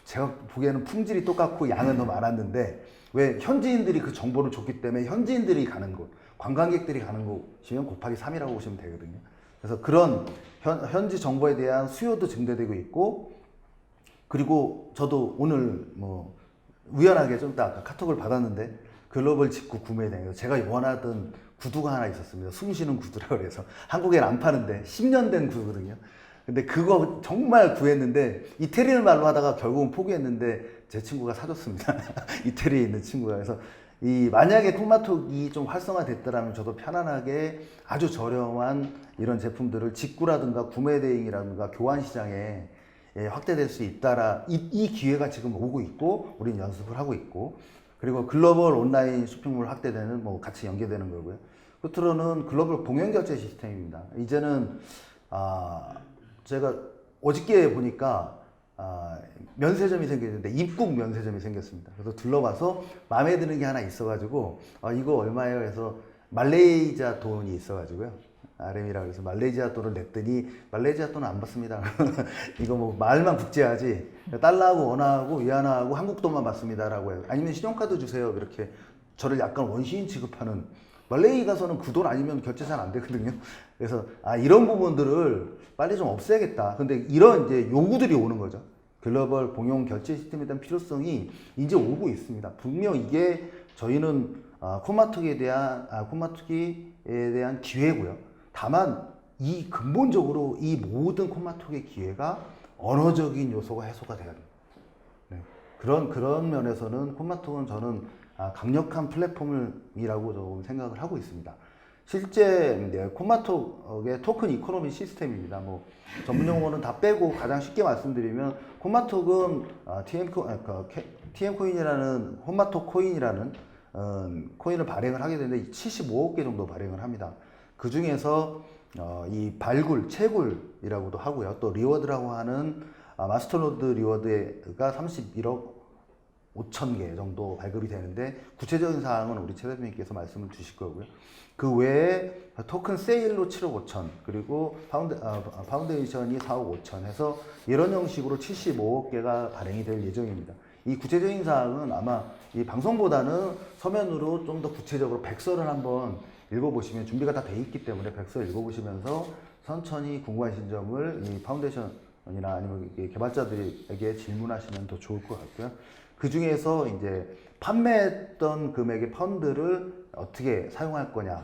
제가 보기에는 품질이 똑같고 양은 더 많았는데, 왜 현지인들이 그 정보를 줬기 때문에 현지인들이 가는 곳, 관광객들이 가는 곳이면 곱하기 3이라고 보시면 되거든요. 그래서 그런 현지 정보에 대한 수요도 증대되고 있고, 그리고 저도 오늘 뭐 우연하게 좀 이따 아까 카톡을 받았는데 글로벌 직구 구매에 대해서 제가 원하던 구두가 하나 있었습니다. 숨 쉬는 구두라고 그래서 한국에는 안 파는데 10년 된 구두거든요. 근데 그거 정말 구했는데 이태리를 말로 하다가 결국은 포기했는데 제 친구가 사줬습니다. 이태리에 있는 친구가. 그래서 만약에 콤마톡이 좀 활성화됐더라면 저도 편안하게 아주 저렴한 이런 제품들을 직구라든가 구매 대행이라든가 교환 시장에 확대될 수 있다라, 이 기회가 지금 오고 있고 우리는 연습을 하고 있고, 그리고 글로벌 온라인 쇼핑몰 확대되는 같이 연계되는 거고요. 끝으로는 글로벌 공연 결제 시스템입니다. 이제는 제가 어저께 보니까 면세점이 생겼는데 입국 면세점이 생겼습니다. 그래서 둘러봐서 마음에 드는 게 하나 있어가지고 이거 얼마예요? 해서 말레이시아 돈이 있어가지고요. RM이라고 해서 말레이시아 돈을 냈더니 말레이시아 돈은 안 받습니다. 이거 뭐 말만 국제하지 달러하고 원화하고 위안화하고 한국 돈만 받습니다라고 해요. 아니면 신용카드 주세요. 이렇게 저를 약간 원시인 취급하는, 말레이 가서는 그 돈 아니면 결제 잘 안 되거든요. 그래서 이런 부분들을 빨리 좀 없애야겠다. 근데 이런 이제 요구들이 오는 거죠. 글로벌 공용 결제 시스템에 대한 필요성이 이제 오고 있습니다. 분명 이게 저희는 콤마톡에 대한 기회고요. 다만 이 근본적으로 이 모든 콤마톡의 기회가 언어적인 요소가 해소가 돼야 됩니다. 네. 그런 면에서는 콤마톡은 저는 강력한 플랫폼이라고 조금 생각을 하고 있습니다. 실제 콤마톡의 토큰 이코노미 시스템입니다. 전문 용어는 다 빼고 가장 쉽게 말씀드리면 콤마톡은 TM코인이라는 콤마톡 코인이라는 코인을 발행을 하게 되는데 75억 개 정도 발행을 합니다. 그 중에서 이 채굴이라고도 하고요. 또 리워드라고 하는 마스터노드 리워드가 31억 5천 개 정도 발급이 되는데, 구체적인 사항은 우리 최 대표님께서 말씀을 주실 거고요. 그 외에 토큰 세일로 7억 5천, 그리고 파운데이션이 4억 5천 해서 이런 형식으로 75억 개가 발행이 될 예정입니다. 이 구체적인 사항은 아마 이 방송보다는 서면으로 좀 더 구체적으로 백서를 한번 읽어보시면, 준비가 다 돼 있기 때문에 백서 읽어보시면서 천천히 궁금하신 점을 이 파운데이션이나 아니면 개발자들에게 질문하시면 더 좋을 것 같고요. 그 중에서 이제 판매했던 금액의 펀드를 어떻게 사용할 거냐,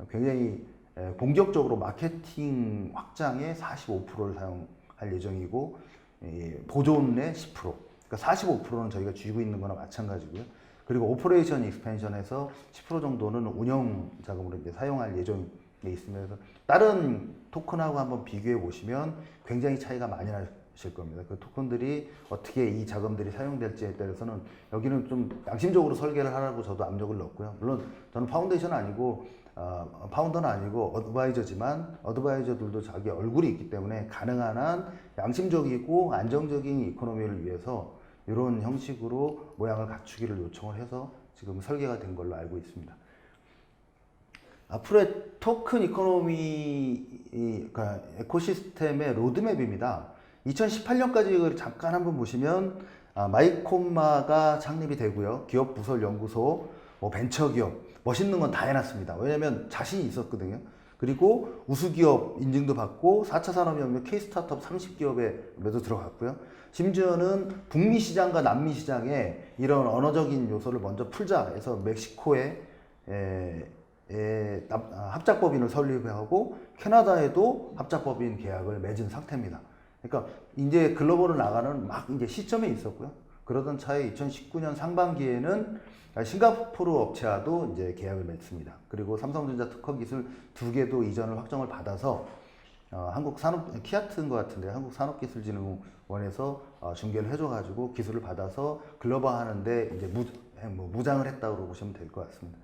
굉장히 본격적으로 마케팅 확장에 45%를 사용할 예정이고, 보존에 10%, 그러니까 45%는 저희가 쥐고 있는 거나 마찬가지고요. 그리고 오퍼레이션 익스펜션에서 10% 정도는 운영 자금으로 이제 사용할 예정에 있습니다. 그래서 다른 토큰하고 한번 비교해 보시면 굉장히 차이가 많이 날 보실 겁니다. 그 토큰들이 어떻게 이 자금들이 사용될지에 대해서는 여기는 좀 양심적으로 설계를 하라고 저도 압력을 넣었고요. 물론 저는 파운데이션 아니고 파운더는 아니고 어드바이저지만 어드바이저들도 자기 얼굴이 있기 때문에 가능한 한 양심적이고 안정적인 이코노미를 위해서 이런 형식으로 모양을 갖추기를 요청을 해서 지금 설계가 된 걸로 알고 있습니다. 앞으로의 토큰 이코노미 그러니까 에코시스템의 로드맵입니다. 2018년까지 잠깐 한번 보시면 마이콤마가 창립이 되고요. 기업 부설 연구소, 뭐 벤처기업 멋있는 건 다 해놨습니다. 왜냐하면 자신이 있었거든요. 그리고 우수기업 인증도 받고 4차 산업혁명 K-스타트업 30기업에도 들어갔고요. 심지어는 북미 시장과 남미 시장에 이런 언어적인 요소를 먼저 풀자 해서 멕시코에 합작법인을 설립하고 캐나다에도 합작법인 계약을 맺은 상태입니다. 그러니까 이제 글로벌을 나가는 막 이제 시점에 있었고요. 그러던 차에 2019년 상반기에는 싱가포르 업체와도 이제 계약을 맺습니다. 그리고 삼성전자 특허기술 2개도 이전을 확정을 받아서 한국 산업 키아트인 것 같은데 한국산업기술진흥원에서 중개를 해줘가지고 기술을 받아서 글로벌하는데 이제 무장을 했다고 보시면 될 것 같습니다.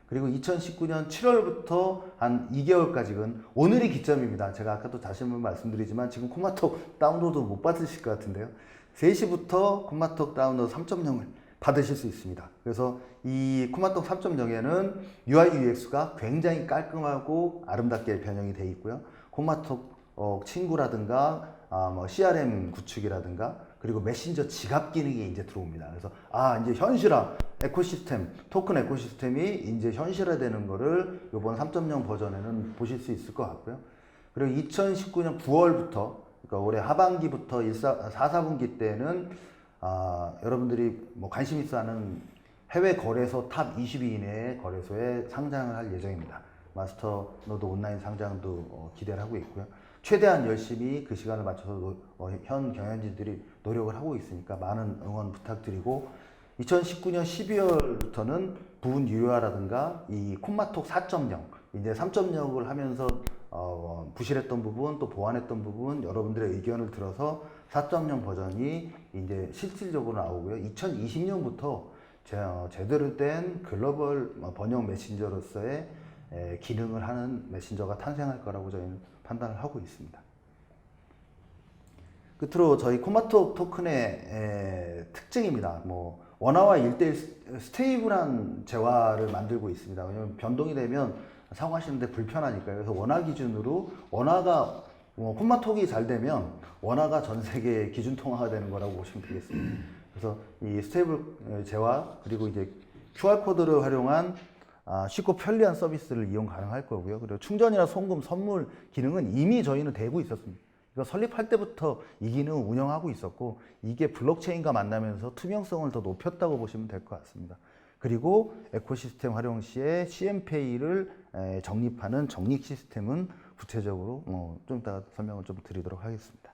그리고 2019년 7월부터 한 2개월까지는 오늘이 기점입니다. 제가 아까도 다시 한번 말씀드리지만 지금 코마톡 다운로드 못 받으실 것 같은데요. 3시부터 코마톡 다운로드 3.0을 받으실 수 있습니다. 그래서 이 코마톡 3.0에는 UI UX가 굉장히 깔끔하고 아름답게 변형이 되어 있고요. 코마톡 친구라든가 뭐 CRM 구축이라든가 그리고 메신저 지갑 기능이 이제 들어옵니다. 그래서 이제 현실화 에코시스템, 토큰 에코시스템이 이제 현실화되는 거를 이번 3.0 버전에는 보실 수 있을 것 같고요. 그리고 2019년 9월부터 그러니까 올해 하반기부터 4, 4분기 때는 여러분들이 뭐 관심 있어 하는 해외 거래소 탑 20위 이내의 거래소에 상장을 할 예정입니다. 마스터 노드 온라인 상장도 기대를 하고 있고요. 최대한 열심히 그 시간을 맞춰서 현 경영진들이 노력을 하고 있으니까 많은 응원 부탁드리고 2019년 12월부터는 부분 유료화라든가 이 콤마톡 4.0 이제 3.0을 하면서 부실했던 부분 또 보완했던 부분 여러분들의 의견을 들어서 4.0 버전이 이제 실질적으로 나오고요. 2020년부터 제대로 된 글로벌 번역 메신저로서의 기능을 하는 메신저가 탄생할 거라고 저희는 판단을 하고 있습니다. 끝으로 저희 코마톡 토큰의 특징입니다. 뭐 원화와 1대1 스테이블한 재화를 만들고 있습니다. 왜냐하면 변동이 되면 사용하시는데 불편하니까요. 그래서 원화 기준으로 원화가 코마톡이 잘 되면 원화가 전 세계 기준 통화가 되는 거라고 보시면 되겠습니다. 그래서 이 스테이블 재화 그리고 이제 QR 코드를 활용한 쉽고 편리한 서비스를 이용 가능할 거고요. 그리고 충전이나 송금, 선물 기능은 이미 저희는 되고 있었습니다. 이거 설립할 때부터 이 기능을 운영하고 있었고 이게 블록체인과 만나면서 투명성을 더 높였다고 보시면 될 것 같습니다. 그리고 에코시스템 활용 시에 CM페이를 적립하는 적립 시스템은 구체적으로 좀 이따가 설명을 좀 드리도록 하겠습니다.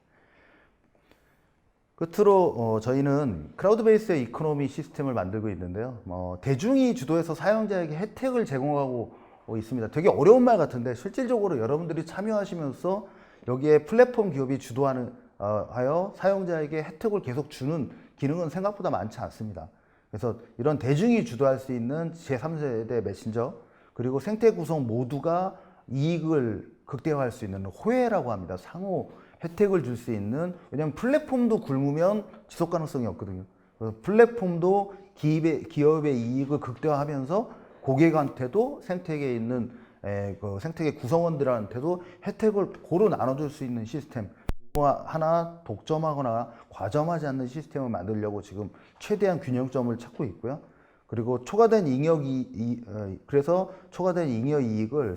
끝으로 저희는 크라우드 베이스 이코노미 시스템을 만들고 있는데요. 대중이 주도해서 사용자에게 혜택을 제공하고 있습니다. 되게 어려운 말 같은데 실질적으로 여러분들이 참여하시면서 여기에 플랫폼 기업이 주도하여 사용자에게 혜택을 계속 주는 기능은 생각보다 많지 않습니다. 그래서 이런 대중이 주도할 수 있는 제3세대 메신저 그리고 생태 구성 모두가 이익을 극대화할 수 있는 호혜라고 합니다. 상호 혜택을 줄 수 있는 왜냐하면 플랫폼도 굶으면 지속 가능성이 없거든요. 그래서 플랫폼도 기업의 이익을 극대화하면서 고객한테도 생태계에 있는 그 생태계 구성원들한테도 혜택을 고루 나눠줄 수 있는 시스템 하나 독점하거나 과점하지 않는 시스템을 만들려고 지금 최대한 균형점을 찾고 있고요. 그리고 초과된 그래서 초과된 잉여 이익을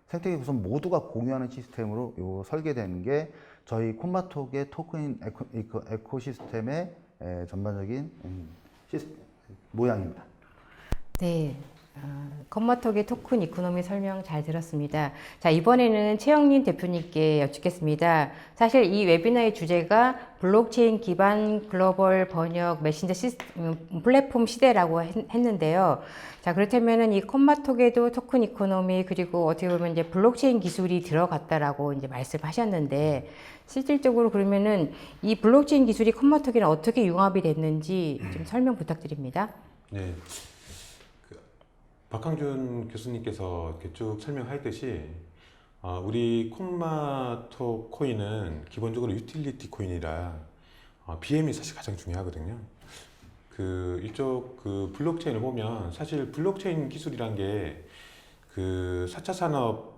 생태계 구성 모두가 공유하는 시스템으로 설계되는 게 저희 콤마톡의 토큰 에코시스템의 전반적인 모양입니다. 네. 컴마톡의 토큰 이코노미 설명 잘 들었습니다. 자, 이번에는 최영린 대표님께 여쭙겠습니다. 사실 이 웨비나의 주제가 블록체인 기반 글로벌 번역 메신저 플랫폼 시대라고 했는데요. 자, 그렇다면은 이 컴마톡에도 토큰 이코노미 그리고 어떻게 보면 이제 블록체인 기술이 들어갔다라고 이제 말씀하셨는데 실질적으로 그러면은 이 블록체인 기술이 컴마톡이랑 어떻게 융합이 됐는지 좀 설명 부탁드립니다. 네. 박항준 교수님께서 이렇게 쭉 설명하였듯이 우리 콤마톡 코인은 기본적으로 유틸리티 코인이라 BM이 사실 가장 중요하거든요. 이쪽 블록체인을 보면 사실 블록체인 기술이란 게 4차 산업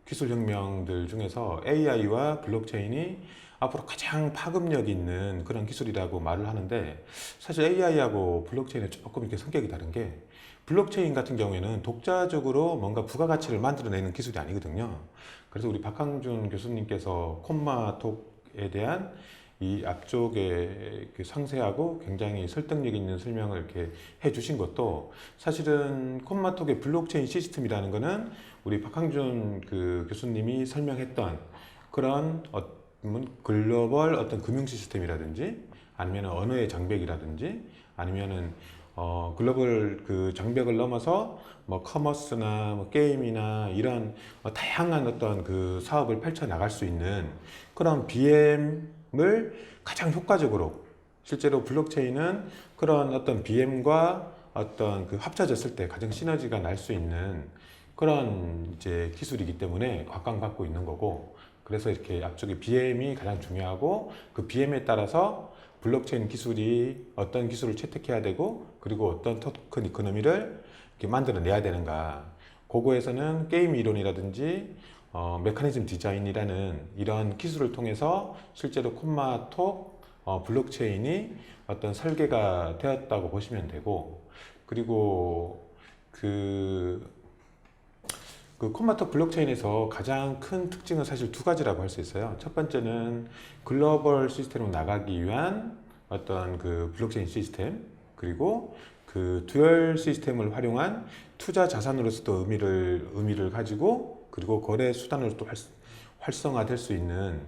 기술 혁명들 중에서 AI와 블록체인이 앞으로 가장 파급력 있는 그런 기술이라고 말을 하는데 사실 AI하고 블록체인은 조금 이렇게 성격이 다른 게 블록체인 같은 경우에는 독자적으로 뭔가 부가가치를 만들어내는 기술이 아니거든요. 그래서 우리 박항준 교수님께서 콤마톡에 대한 이 앞쪽에 상세하고 굉장히 설득력 있는 설명을 이렇게 해주신 것도 사실은 콤마톡의 블록체인 시스템이라는 것은 우리 박항준 교수님이 설명했던 그런 글로벌 어떤 금융 시스템이라든지 아니면 언어의 장벽이라든지 아니면은 글로벌 장벽을 넘어서 뭐 커머스나 뭐 게임이나 이런 다양한 어떤 사업을 펼쳐 나갈 수 있는 그런 BM을 가장 효과적으로 실제로 블록체인은 그런 어떤 BM과 어떤 합쳐졌을 때 가장 시너지가 날 수 있는 그런 이제 기술이기 때문에 각광받고 있는 거고 그래서 이렇게 앞쪽에 BM이 가장 중요하고 그 BM에 따라서 블록체인 기술이 어떤 기술을 채택해야 되고 그리고 어떤 토큰 이코노미를 이렇게 만들어내야 되는가 그거에서는 게임 이론이라든지 메커니즘 디자인이라는 이런 기술을 통해서 실제로 콤마톡 블록체인이 어떤 설계가 되었다고 보시면 되고 그리고 콤마톡 블록체인에서 가장 큰 특징은 사실 두 가지라고 할 수 있어요. 첫 번째는 글로벌 시스템으로 나가기 위한 어떤 블록체인 시스템 그리고 듀얼 시스템을 활용한 투자 자산으로서도 의미를 가지고 그리고 거래 수단으로도 활성화될 수 있는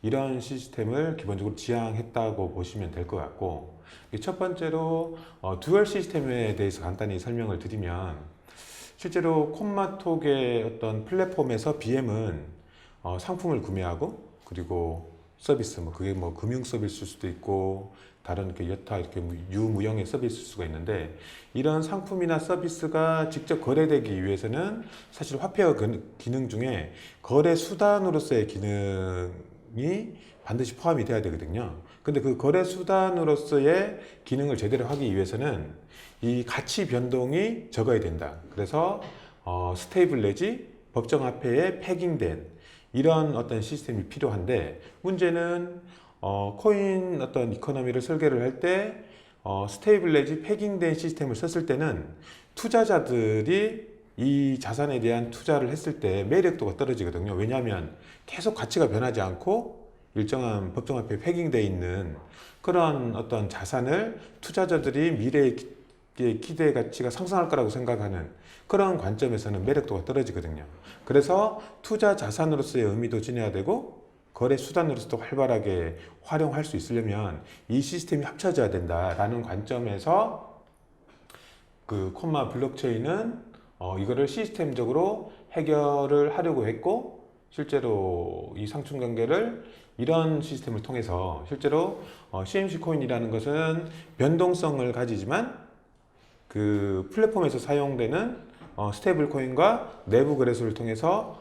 이런 시스템을 기본적으로 지향했다고 보시면 될 것 같고 첫 번째로 듀얼 시스템에 대해서 간단히 설명을 드리면 실제로 콤마톡의 어떤 플랫폼에서 BM은 상품을 구매하고 그리고 서비스 그게 금융 서비스일 수도 있고 다른 여타 이렇게 유무형의 서비스일 수가 있는데 이런 상품이나 서비스가 직접 거래되기 위해서는 사실 화폐와 기능 중에 거래 수단으로서의 기능이 반드시 포함이 돼야 되거든요. 근데 그 거래 수단으로서의 기능을 제대로 하기 위해서는 이 가치 변동이 적어야 된다. 그래서 스테이블 내지 법정화폐에 패깅된 이런 어떤 시스템이 필요한데 문제는 코인 어떤 이코노미를 설계를 할 때 스테이블 내지 패깅된 시스템을 썼을 때는 투자자들이 이 자산에 대한 투자를 했을 때 매력도가 떨어지거든요. 왜냐하면 계속 가치가 변하지 않고 일정한 법정화폐에 패깅되어 있는 그런 어떤 자산을 투자자들이 미래에 기대 가치가 상승할 거라고 생각하는 그런 관점에서는 매력도가 떨어지거든요. 그래서 투자 자산으로서의 의미도 지녀야 되고 거래 수단으로서도 활발하게 활용할 수 있으려면 이 시스템이 합쳐져야 된다라는 관점에서 콤마 블록체인은 이거를 시스템적으로 해결을 하려고 했고 실제로 이 상충관계를 이런 시스템을 통해서 실제로 CMC 코인이라는 것은 변동성을 가지지만 플랫폼에서 사용되는 스테이블 코인과 내부 거래소를 통해서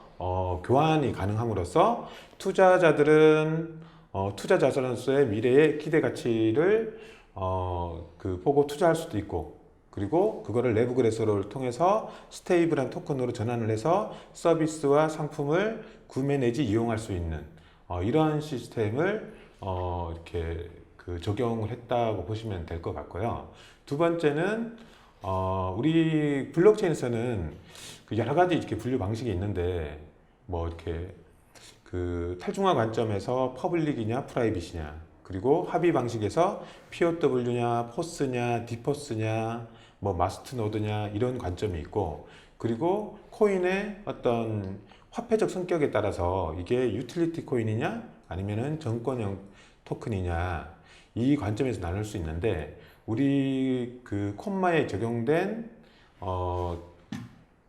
교환이 가능함으로써 투자자들은 투자 자산으로서의 미래의 기대 가치를 보고 투자할 수도 있고 그리고 그거를 내부 거래소를 통해서 스테이블한 토큰으로 전환을 해서 서비스와 상품을 구매 내지 이용할 수 있는 이러한 시스템을 이렇게 적용을 했다고 보시면 될 것 같고요. 두 번째는 우리 블록체인에서는 여러 가지 이렇게 분류 방식이 있는데 이렇게 탈중화 관점에서 퍼블릭이냐 프라이빗이냐 그리고 합의 방식에서 POW냐 포스냐 디포스냐 뭐 마스트 노드냐 이런 관점이 있고, 그리고 코인의 어떤 화폐적 성격에 따라서 이게 유틸리티 코인이냐 아니면은 정권형 토큰이냐 이 관점에서 나눌 수 있는데, 우리 그 콤마에 적용된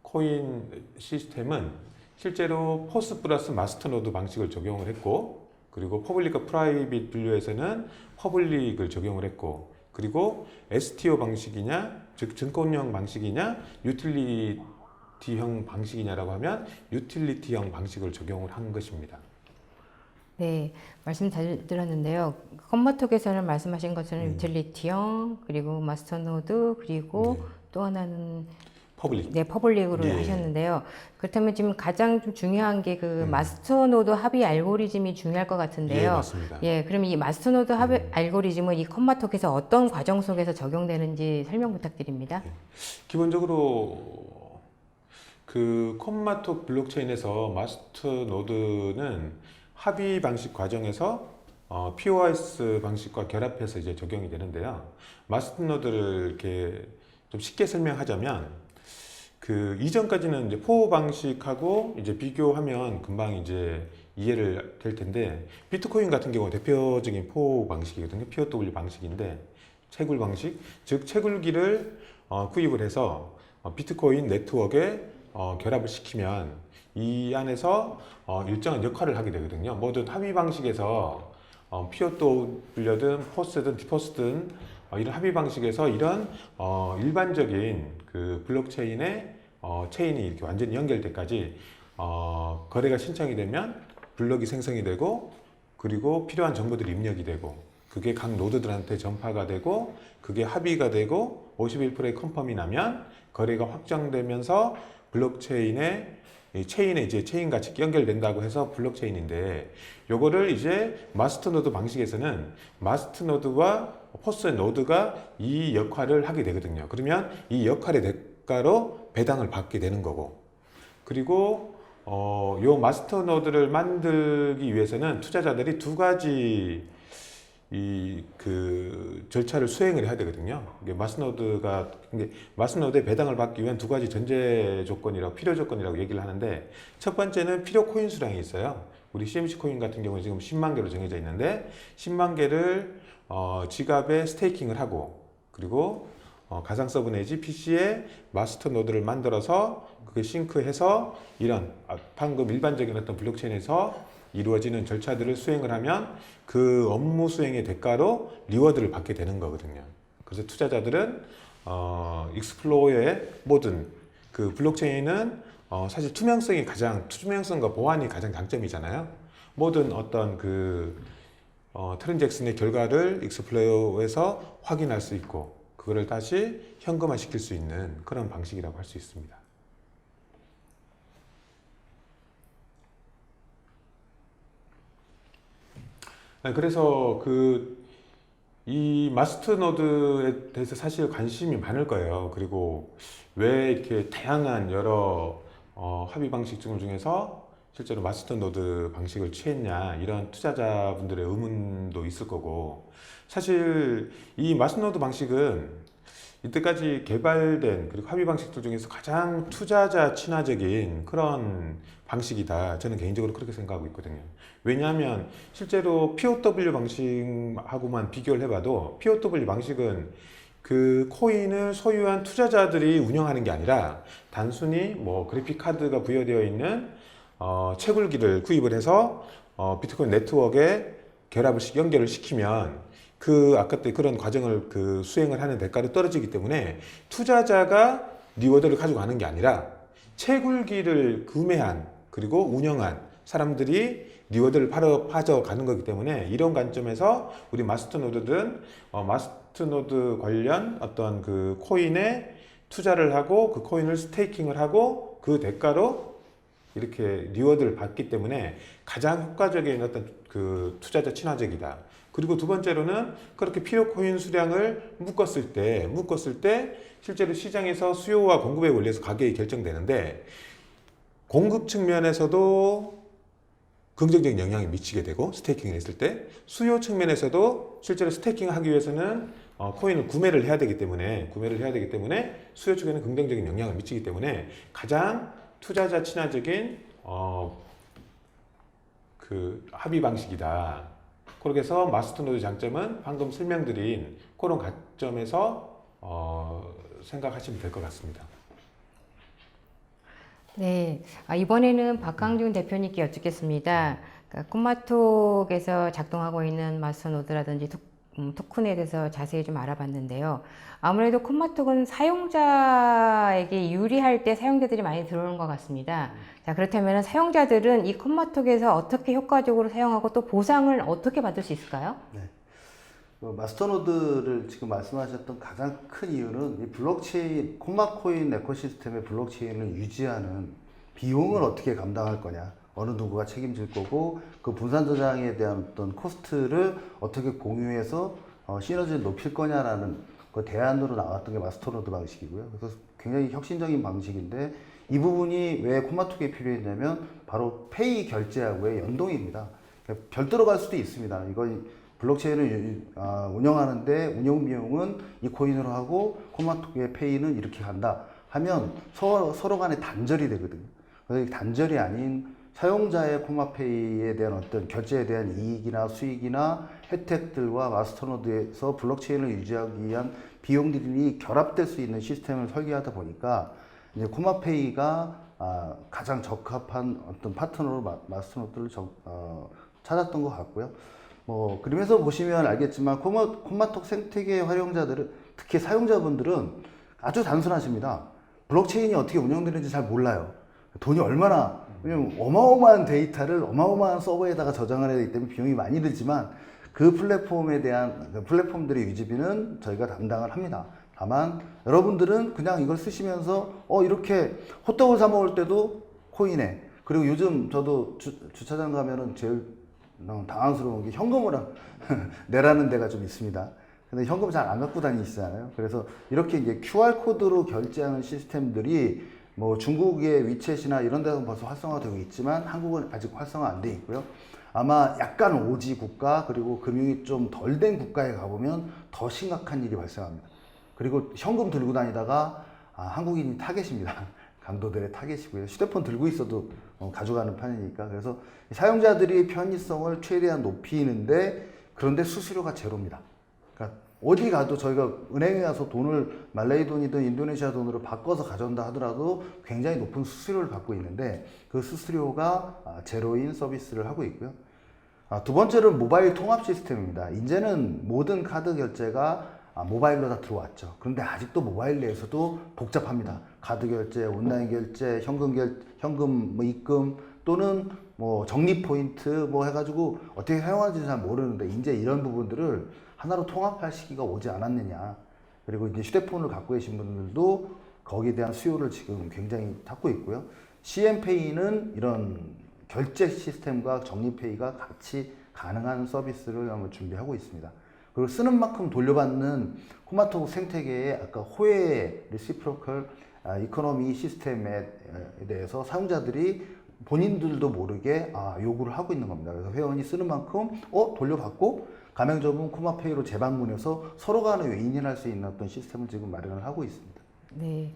코인 시스템은 실제로 포스 플러스 마스터 노드 방식을 적용을 했고, 그리고 퍼블릭과 프라이빗 분류에서는 퍼블릭을 적용을 했고, 그리고 STO 방식이냐 즉 증권형 방식이냐 유틸리티형 방식이냐라고 하면 유틸리티형 방식을 적용을 한 것입니다. 네, 말씀 잘 들었는데요. 컴마톡에서는 말씀하신 것처럼 음. 유틸리티형, 그리고 마스터노드, 그리고 네. 또 하나는 퍼블릭. 네, 퍼블릭으로 예. 하셨는데요. 그렇다면 지금 가장 좀 중요한 게 그 마스터노드 합의 알고리즘이 중요할 것 예, 같은데요. 맞습니다. 예, 그럼 이 마스터노드 합의 알고리즘은 이 컴마톡에서 어떤 과정 속에서 적용되는지 설명 부탁드립니다. 기본적으로 그 콤마톡 블록체인에서 마스터 노드는 합의 방식 과정에서 POS 방식과 결합해서 이제 적용이 되는데요. 마스터 노드를 이렇게 좀 쉽게 설명하자면, 그 이전까지는 이제 포 방식하고 이제 비교하면 금방 이제 이해를 될 텐데, 비트코인 같은 경우 대표적인 포 방식이거든요. POW 방식인데, 채굴 방식, 즉 채굴기를 구입을 해서 비트코인 네트워크에 결합을 시키면 이 안에서 일정한 역할을 하게 되거든요. 모든 합의 방식에서 POW든 포스든 디포스든 이런 합의 방식에서 이런 일반적인 그 블록체인의 체인이 이렇게 완전히 연결될 때까지 거래가 신청이 되면 블록이 생성이 되고, 그리고 필요한 정보들이 입력이 되고, 그게 각 노드들한테 전파가 되고, 그게 합의가 되고 51%의 컨펌이 나면 거래가 확정되면서 블록체인의 체인에 이제 체인 같이 연결된다고 해서 블록체인인데, 요거를 이제 마스터 노드 방식에서는 마스터 노드와 포스 노드가 이 역할을 하게 되거든요. 그러면 이 역할의 대가로 배당을 받게 되는 거고, 그리고 요 마스터 노드를 만들기 위해서는 투자자들이 두 가지 그 절차를 수행을 해야 되거든요. 이게 마스노드의 배당을 받기 위한 두 가지 전제 조건이라고, 필요 조건이라고 얘기를 하는데, 첫 번째는 필요 코인 수량이 있어요. 우리 CMC 코인 같은 경우는 지금 10만 개로 정해져 있는데, 10만 개를 지갑에 스테이킹을 하고, 그리고 가상 서버 내지 PC에 마스터 노드를 만들어서 그게 싱크해서 이런 방금 일반적인 어떤 블록체인에서 이루어지는 절차들을 수행을 하면 그 업무 수행의 대가로 리워드를 받게 되는 거거든요. 그래서 투자자들은 익스플로어의 모든 그 블록체인은 사실 투명성과 보안이 가장 장점이잖아요. 모든 어떤 그 트랜잭션의 결과를 익스플로어에서 확인할 수 있고, 그거를 다시 현금화 시킬 수 있는 그런 방식이라고 할 수 있습니다. 그래서 이 마스터 노드에 대해서 사실 관심이 많을 거예요. 그리고 왜 이렇게 다양한 여러 합의 방식 중에서 실제로 마스터 노드 방식을 취했냐, 이런 투자자분들의 의문도 있을 거고, 사실 이 마스터 노드 방식은 이때까지 개발된 그리고 합의 방식들 중에서 가장 투자자 친화적인 그런 방식이다. 저는 개인적으로 그렇게 생각하고 있거든요. 왜냐하면 실제로 POW 방식하고만 비교를 해봐도, POW 방식은 그 코인을 소유한 투자자들이 운영하는 게 아니라 단순히 뭐 그래픽 카드가 부여되어 있는 채굴기를 구입을 해서 비트코인 네트워크에 연결을 시키면 아까 때 그런 과정을 수행을 하는 대가로 떨어지기 때문에, 투자자가 리워드를 가져가는 게 아니라 채굴기를 구매한 그리고 운영한 사람들이 리워드를 가져가는 거기 때문에, 이런 관점에서 우리 마스터 노드든 마스터 노드 관련 어떤 그 코인에 투자를 하고 그 코인을 스테이킹을 하고 그 대가로 이렇게 리워드를 받기 때문에 가장 효과적인 어떤 그 투자자 친화적이다. 그리고 두 번째로는 그렇게 필요 코인 수량을 묶었을 때 실제로 시장에서 수요와 공급에 의해서 가격이 결정되는데, 공급 측면에서도 긍정적인 영향이 미치게 되고, 스테이킹을 했을 때 수요 측면에서도 실제로 스테이킹을 하기 위해서는 코인을 구매를 해야 되기 때문에 수요 쪽에는 긍정적인 영향을 미치기 때문에 가장 투자자 친화적인 그 합의 방식이다. 그렇게 해서 마스터노드 장점은 방금 설명드린 그런 관점에서 생각하시면 될 것 같습니다. 네, 이번에는 박강준 대표님께 여쭙겠습니다. 그러니까 콤마톡에서 작동하고 있는 마스터노드라든지 토큰에 대해서 자세히 좀 알아봤는데요. 아무래도 콤마톡은 사용자에게 유리할 때 사용자들이 많이 들어오는 것 같습니다. 자, 그렇다면 사용자들은 이 콤마톡에서 어떻게 효과적으로 사용하고 또 보상을 어떻게 받을 수 있을까요? 네. 마스터노드를 지금 말씀하셨던 가장 큰 이유는 이 블록체인, 콤마코인 에코시스템의 블록체인을 유지하는 비용을 어떻게 감당할 거냐, 어느 누구가 책임질 거고, 그 분산 저장에 대한 어떤 코스트를 어떻게 공유해서 시너지를 높일 거냐라는 그 대안으로 나왔던 게 마스터노드 방식이고요. 그래서 굉장히 혁신적인 방식인데, 이 부분이 왜 콤마톡에 필요했냐면 바로 페이 결제하고의 연동입니다. 그러니까 별도로 갈 수도 있습니다. 이건 블록체인을 운영하는데 운영 비용은 이 코인으로 하고 콤마톡의 페이는 이렇게 간다 하면 서로 간에 단절이 되거든요. 그래서 단절이 아닌 사용자의 콤마페이에 대한 어떤 결제에 대한 이익이나 수익이나 혜택들과 마스터노드에서 블록체인을 유지하기 위한 비용들이 결합될 수 있는 시스템을 설계하다 보니까 이제 콤마페이가 가장 적합한 어떤 파트너로 마스터노드를 찾았던 것 같고요. 그러면서 보시면 알겠지만 콤마톡 생태계 활용자들은, 특히 사용자분들은 아주 단순하십니다. 블록체인이 어떻게 운영되는지 잘 몰라요. 돈이 얼마나, 왜냐면 어마어마한 데이터를 어마어마한 서버에다가 저장을 해야 되기 때문에 비용이 많이 들지만 그 플랫폼에 대한 플랫폼들의 유지비는 저희가 담당을 합니다. 다만 여러분들은 그냥 이걸 쓰시면서 이렇게 호떡을 사 먹을 때도 코인에, 그리고 요즘 저도 주차장 가면은 제일 너무 당황스러운 게 현금으로 내라는 데가 좀 있습니다. 근데 현금 잘 안 갖고 다니시잖아요. 그래서 이렇게 이제 QR코드로 결제하는 시스템들이 중국의 위챗이나 이런 데는 벌써 활성화되고 있지만 한국은 아직 활성화 안 돼 있고요. 아마 약간 오지 국가, 그리고 금융이 좀 덜 된 국가에 가보면 더 심각한 일이 발생합니다. 그리고 현금 들고 다니다가 한국인이 타겟입니다. 강도들의 타겟이고요. 휴대폰 들고 있어도 가져가는 판이니까. 그래서 사용자들이 편의성을 최대한 높이는데, 그런데 수수료가 제로입니다. 그러니까 어디 가도 저희가 은행에 가서 돈을 말레이 돈이든 인도네시아 돈으로 바꿔서 가져온다 하더라도 굉장히 높은 수수료를 받고 있는데, 그 수수료가 제로인 서비스를 하고 있고요. 두 번째는 모바일 통합 시스템입니다. 이제는 모든 카드 결제가 모바일로 다 들어왔죠. 그런데 아직도 모바일 내에서도 복잡합니다. 카드 결제, 온라인 결제, 현금 입금, 또는 적립 포인트 해가지고 어떻게 사용하는지 잘 모르는데, 이제 이런 부분들을 하나로 통합할 시기가 오지 않았느냐. 그리고 이제 휴대폰을 갖고 계신 분들도 거기에 대한 수요를 지금 굉장히 찾고 있고요. CM페이는 이런 결제 시스템과 적립페이가 같이 가능한 서비스를 한번 준비하고 있습니다. 그리고 쓰는 만큼 돌려받는 콤마톡 생태계의 아까 호혜 리시프로컬 이코노미 시스템에 대해서 사용자들이 본인들도 모르게 요구를 하고 있는 겁니다. 그래서 회원이 쓰는 만큼 돌려받고, 가맹점은 콤마페이로 재방문해서 서로 간에 윈윈할 수 있는 어떤 시스템을 지금 마련을 하고 있습니다. 네.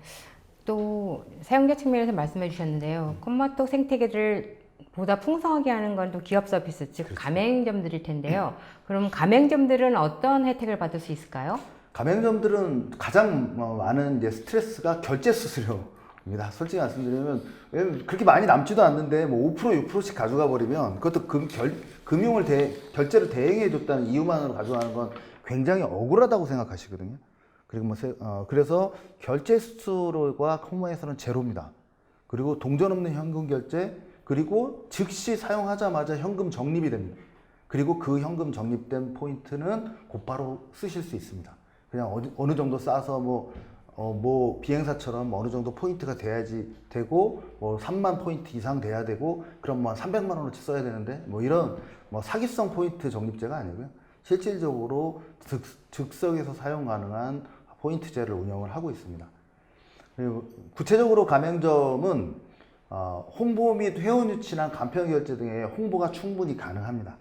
또 사용자 측면에서 말씀해 주셨는데요. 콤마톡 생태계를 보다 풍성하게 하는 건 또 기업 서비스, 즉 가맹점들일 텐데요. 그럼 가맹점들은 어떤 혜택을 받을 수 있을까요? 가맹점들은 가장 많은 이제 스트레스가 결제 수수료입니다. 솔직히 말씀드리면, 왜냐면 그렇게 많이 남지도 않는데 5%, 6%씩 가져가 버리면, 그것도 결제를 대행해 줬다는 이유만으로 가져가는 건 굉장히 억울하다고 생각하시거든요. 그리고 그래서 결제 수수료가 콤마에서는 제로입니다. 그리고 동전 없는 현금 결제, 그리고 즉시 사용하자마자 현금 적립이 됩니다. 그리고 그 현금 적립된 포인트는 곧바로 쓰실 수 있습니다. 그냥 어느 정도 싸서 비행사처럼 어느 정도 포인트가 돼야지 되고, 3만 포인트 이상 돼야 되고, 그럼 300만 원어치 써야 되는데, 이런 사기성 포인트 적립제가 아니고요. 실질적으로 즉석에서 사용 가능한 포인트제를 운영을 하고 있습니다. 그리고 구체적으로 가맹점은 홍보 및 회원 유치나 간편 결제 등의 홍보가 충분히 가능합니다.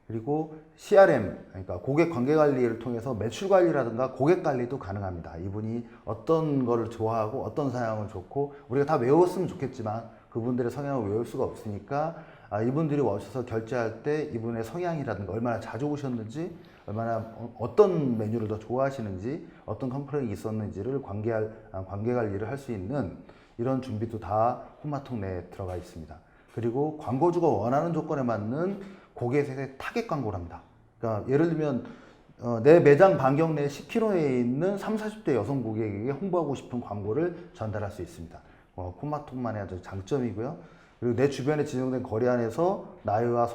그리고 CRM, 그러니까 고객 관계 관리를 통해서 매출 관리라든가 고객 관리도 가능합니다. 이분이 어떤 거를 좋아하고 어떤 사양을 좋고 우리가 다 외웠으면 좋겠지만 그분들의 성향을 외울 수가 없으니까 이분들이 오셔서 결제할 때 이분의 성향이라든가 얼마나 자주 오셨는지, 얼마나 어떤 메뉴를 더 좋아하시는지, 어떤 컴플레인이 있었는지를 관계 관리를 할 수 있는 이런 준비도 다 홈마통 내에 들어가 있습니다. 그리고 광고주가 원하는 조건에 맞는 고객의 타겟 광고를 합니다. 그러니까 예를 들면 내 매장 반경 내 10km에 있는 30, 40대 여성 고객에게 홍보하고 싶은 광고를 전달할 수 있습니다. 콤마톡만의 아주 장점이고요. 그리고 내 주변에 지정된 거리 안에서 나이와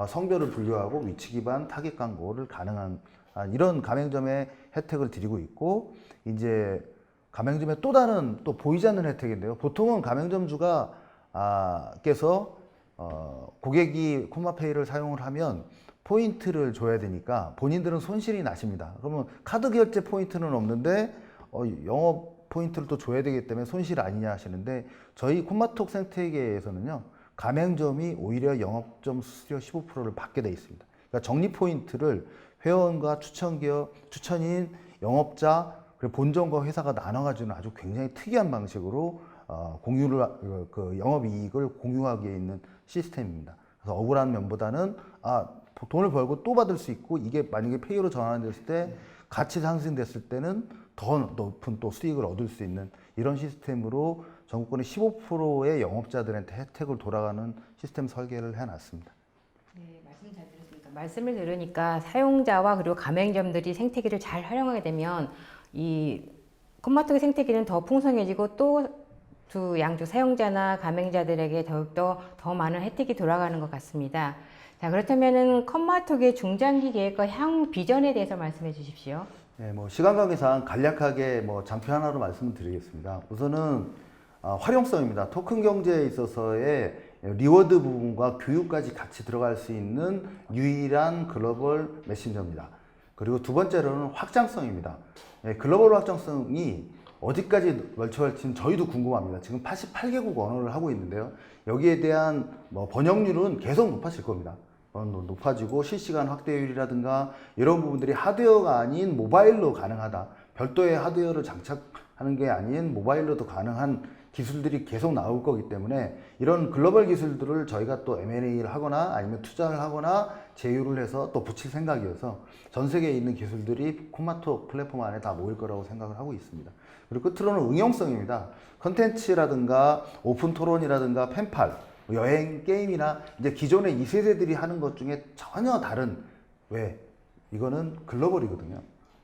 성별을 분류하고 위치 기반 타겟 광고를 가능한 이런 가맹점의 혜택을 드리고 있고, 이제 가맹점의 또 다른 또 보이지 않는 혜택인데요. 보통은 가맹점주가 께서 고객이 콤마페이를 사용을 하면 포인트를 줘야 되니까 본인들은 손실이 나십니다. 그러면 카드 결제 포인트는 없는데 영업 포인트를 또 줘야 되기 때문에 손실 아니냐 하시는데, 저희 콤마톡 생태계에서는요, 가맹점이 오히려 영업점 수수료 15%를 받게 돼 있습니다. 그러니까 적립 포인트를 회원과 추천인 영업자 그리고 본점과 회사가 나눠가지는 아주 굉장히 특이한 방식으로 그 영업이익을 공유하기에 있는 시스템입니다. 그래서 억울한 면보다는 돈을 벌고 또 받을 수 있고, 이게 만약에 페이로 전환됐을 때 같이 상승됐을 때는 더 높은 또 수익을 얻을 수 있는 이런 시스템으로 전국권의 15%의 영업자들한테 혜택을 돌아가는 시스템 설계를 해놨습니다. 네, 말씀 잘 들었습니다. 말씀을 들으니까 사용자와 그리고 가맹점들이 생태계를 잘 활용하게 되면 이 콤마톡의 생태계는 더 풍성해지고 또 두 양쪽 사용자나 가맹자들에게 더욱더 더 많은 혜택이 돌아가는 것 같습니다. 자, 그렇다면은 콤마톡의 중장기 계획과 향후 비전에 대해서 말씀해 주십시오. 네, 시간 관계상 간략하게 장표 하나로 말씀을 드리겠습니다. 우선은 활용성입니다. 토큰 경제에 있어서의 리워드 부분과 교육까지 같이 들어갈 수 있는 유일한 글로벌 메신저입니다. 그리고 두 번째로는 확장성입니다. 글로벌 확장성이 어디까지 널쳐갈지는 저희도 궁금합니다. 지금 88개국 언어를 하고 있는데요. 여기에 대한 번역률은 계속 높아질 겁니다. 높아지고 실시간 확대율이라든가 이런 부분들이 하드웨어가 아닌 모바일로 가능하다. 별도의 하드웨어를 장착하는 게 아닌 모바일로도 가능한 기술들이 계속 나올 거기 때문에 이런 글로벌 기술들을 저희가 또 M&A를 하거나 아니면 투자를 하거나 제휴를 해서 또 붙일 생각이어서 전 세계에 있는 기술들이 콤마톡 플랫폼 안에 다 모일 거라고 생각을 하고 있습니다. 그리고 끝으로는 응용성입니다. 컨텐츠라든가 오픈 토론이라든가 펜팔, 여행, 게임이나 이제 기존의 2세대들이 하는 것 중에 전혀 다른, 이거는 글로벌이거든요.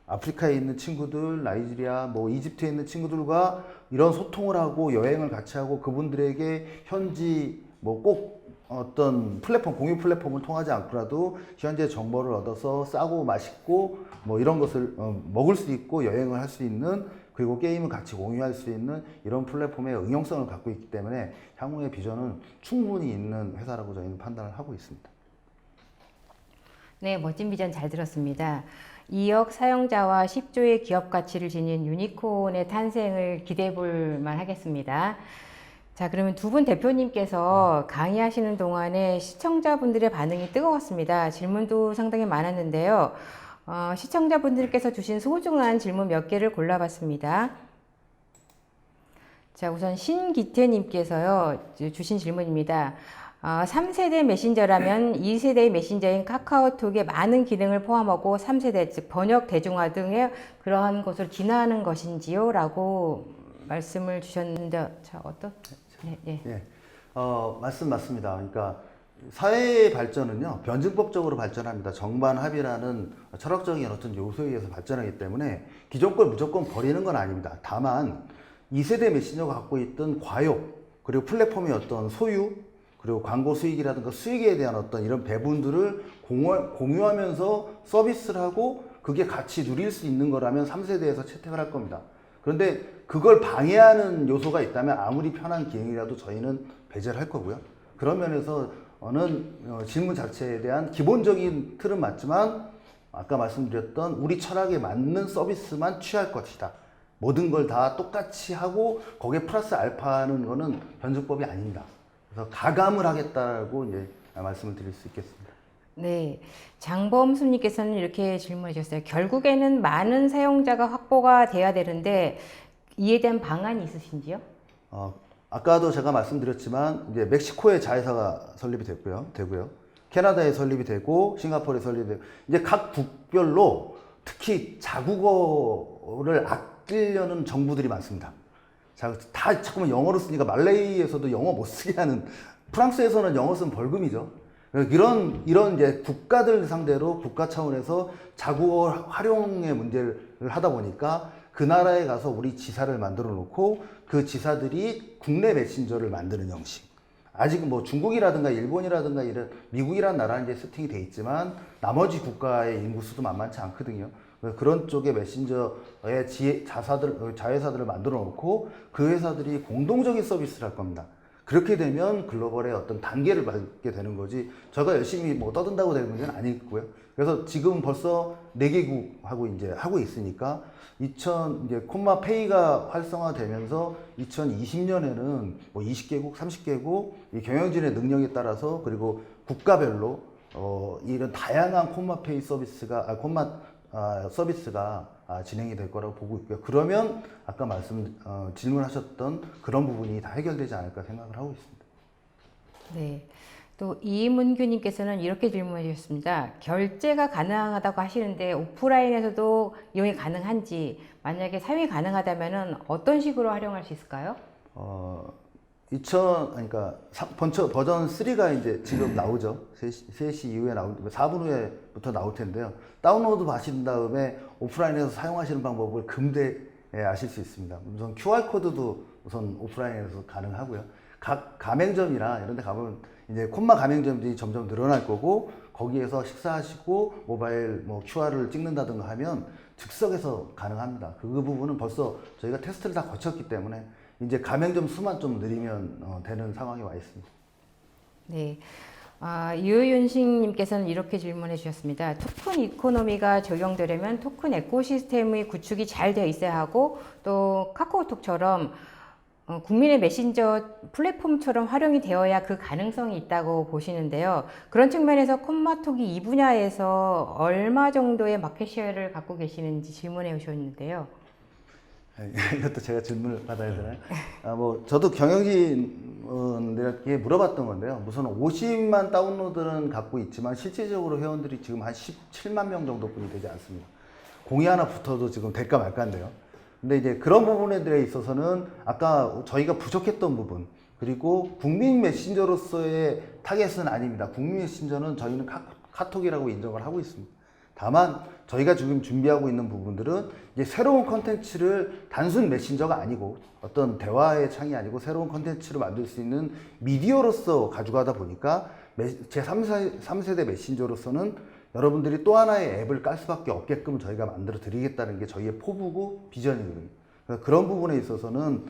아프리카에 있는 친구들, 나이지리아, 이집트에 있는 친구들과 이런 소통을 하고 여행을 같이 하고 그분들에게 현지 꼭 어떤 플랫폼, 공유 플랫폼을 통하지 않더라도 현재 정보를 얻어서 싸고 맛있고 이런 것을 먹을 수 있고 여행을 할 수 있는, 그리고 게임을 같이 공유할 수 있는 이런 플랫폼의 응용성을 갖고 있기 때문에 향후의 비전은 충분히 있는 회사라고 저희는 판단을 하고 있습니다. 네, 멋진 비전 잘 들었습니다. 2억 사용자와 10조의 기업 가치를 지닌 유니콘의 탄생을 기대해 볼 만하겠습니다. 자, 그러면 두 분 대표님께서 강의하시는 동안에 시청자분들의 반응이 뜨거웠습니다. 질문도 상당히 많았는데요. 시청자분들께서 주신 소중한 질문 몇 개를 골라봤습니다. 자, 우선 신기태님께서요 주신 질문입니다. 3세대 메신저라면 2세대의 메신저인 카카오톡의 많은 기능을 포함하고 3세대, 즉 번역, 대중화 등의 그러한 것으로 진화하는 것인지요? 라고 말씀을 주셨는데, 자, 네. 말씀 맞습니다. 그러니까 사회의 발전은요, 변증법적으로 발전합니다. 정반 합의라는 철학적인 어떤 요소에 의해서 발전하기 때문에 기존 걸 무조건 버리는 건 아닙니다. 다만 2세대 메신저가 갖고 있던 과욕, 그리고 플랫폼의 어떤 소유, 그리고 광고 수익이라든가 수익에 대한 어떤 이런 배분들을 공유하면서 서비스를 하고 그게 같이 누릴 수 있는 거라면 3세대에서 채택을 할 겁니다. 그런데 그걸 방해하는 요소가 있다면 아무리 편한 기능이라도 저희는 배제를 할 거고요. 그런 면에서는 질문 자체에 대한 기본적인 틀은 맞지만 아까 말씀드렸던 우리 철학에 맞는 서비스만 취할 것이다. 모든 걸 다 똑같이 하고 거기에 플러스 알파하는 거는 변증법이 아닙니다. 그래서 가감을 하겠다고 이제 말씀을 드릴 수 있겠습니다. 네, 장범수님께서는 이렇게 질문해 주셨어요. 결국에는 많은 사용자가 확보가 돼야 되는데 이에 대한 방안이 있으신지요? 아까도 제가 말씀드렸지만 이제 멕시코에 자회사가 설립이 되고요. 캐나다에 설립이 되고 싱가포르에 설립이 되고 이제 각 국별로 특히 자국어를 아끼려는 정부들이 많습니다. 자, 다 자꾸만 영어로 쓰니까 말레이에서도 영어 못 쓰게 하는 프랑스에서는 영어 쓰면 벌금이죠. 이런 이제 국가들 상대로 국가 차원에서 자국어 활용의 문제를 하다 보니까 그 나라에 가서 우리 지사를 만들어 놓고 그 지사들이 국내 메신저를 만드는 형식. 아직은 뭐 중국이라든가 일본이라든가 이런 미국이라는 나라는 이제 세팅이 돼 있지만 나머지 국가의 인구수도 만만치 않거든요. 그런 쪽의 메신저의 자회사들을 만들어 놓고 그 회사들이 공동적인 서비스를 할 겁니다. 그렇게 되면 글로벌의 어떤 단계를 밟게 되는 거지 저가 열심히 뭐 떠든다고 되는 문제는 아니고요. 그래서 지금 벌써 4개국하고 이제 하고 있으니까 이제 콤마페이가 활성화되면서 2020년에는 뭐 20개국, 30개국 이 경영진의 능력에 따라서 그리고 국가별로 이런 다양한 콤마페이 서비스가 서비스가 진행이 될 거라고 보고 있고요. 그러면 아까 질문하셨던 그런 부분이 다 해결되지 않을까 생각을 하고 있습니다. 네. 또 이문규님께서는 이렇게 질문해 주셨습니다. 결제가 가능하다고 하시는데 오프라인에서도 이용이 가능한지 만약에 사용이 가능하다면 어떤 식으로 활용할 수 있을까요? 그러니까 버전 3가 이제 지금 나오죠. 3시 이후에 4분 후에부터 나올 텐데요. 다운로드 하신 다음에 오프라인에서 사용하시는 방법을 아실 수 있습니다. 우선 QR코드도 우선 오프라인에서 가능하고요. 각 가맹점이나 이런 데 가보면 이제 콤마 가맹점들이 점점 늘어날 거고 거기에서 식사하시고 모바일 뭐 QR을 찍는다든가 하면 즉석에서 가능합니다. 그 부분은 벌써 저희가 테스트를 다 거쳤기 때문에 이제 가맹점 수만 좀 늘리면 되는 상황이 와 있습니다. 네. 유윤식님께서는 이렇게 질문해 주셨습니다. 토큰 이코노미가 적용되려면 토큰 에코시스템의 구축이 잘 되어 있어야 하고 또 카카오톡처럼 국민의 메신저 플랫폼처럼 활용이 되어야 그 가능성이 있다고 보시는데요. 그런 측면에서 콤마톡이 이 분야에서 얼마 정도의 마켓쉐어를 갖고 계시는지 질문해 주셨는데요. 이것도 제가 질문을 받아야 되나요? 저도 경영진들에게 물어봤던 건데요. 우선 50만 다운로드는 갖고 있지만 실질적으로 회원들이 지금 한 17만 명 정도뿐이 되지 않습니다. 공이 하나 붙어도 지금 될까 말까인데요. 근데 이제 그런 부분에 있어서는 아까 저희가 부족했던 부분, 그리고 국민 메신저로서의 타겟은 아닙니다. 국민 메신저는 저희는 카톡이라고 인정을 하고 있습니다. 다만 저희가 지금 준비하고 있는 부분들은 이제 새로운 컨텐츠를 단순 메신저가 아니고 어떤 대화의 창이 아니고 새로운 컨텐츠를 만들 수 있는 미디어로서 가져가다 보니까 제 3세대 메신저로서는 여러분들이 또 하나의 앱을 깔 수밖에 없게끔 저희가 만들어 드리겠다는 게 저희의 포부고 비전이거든요. 그런 부분에 있어서는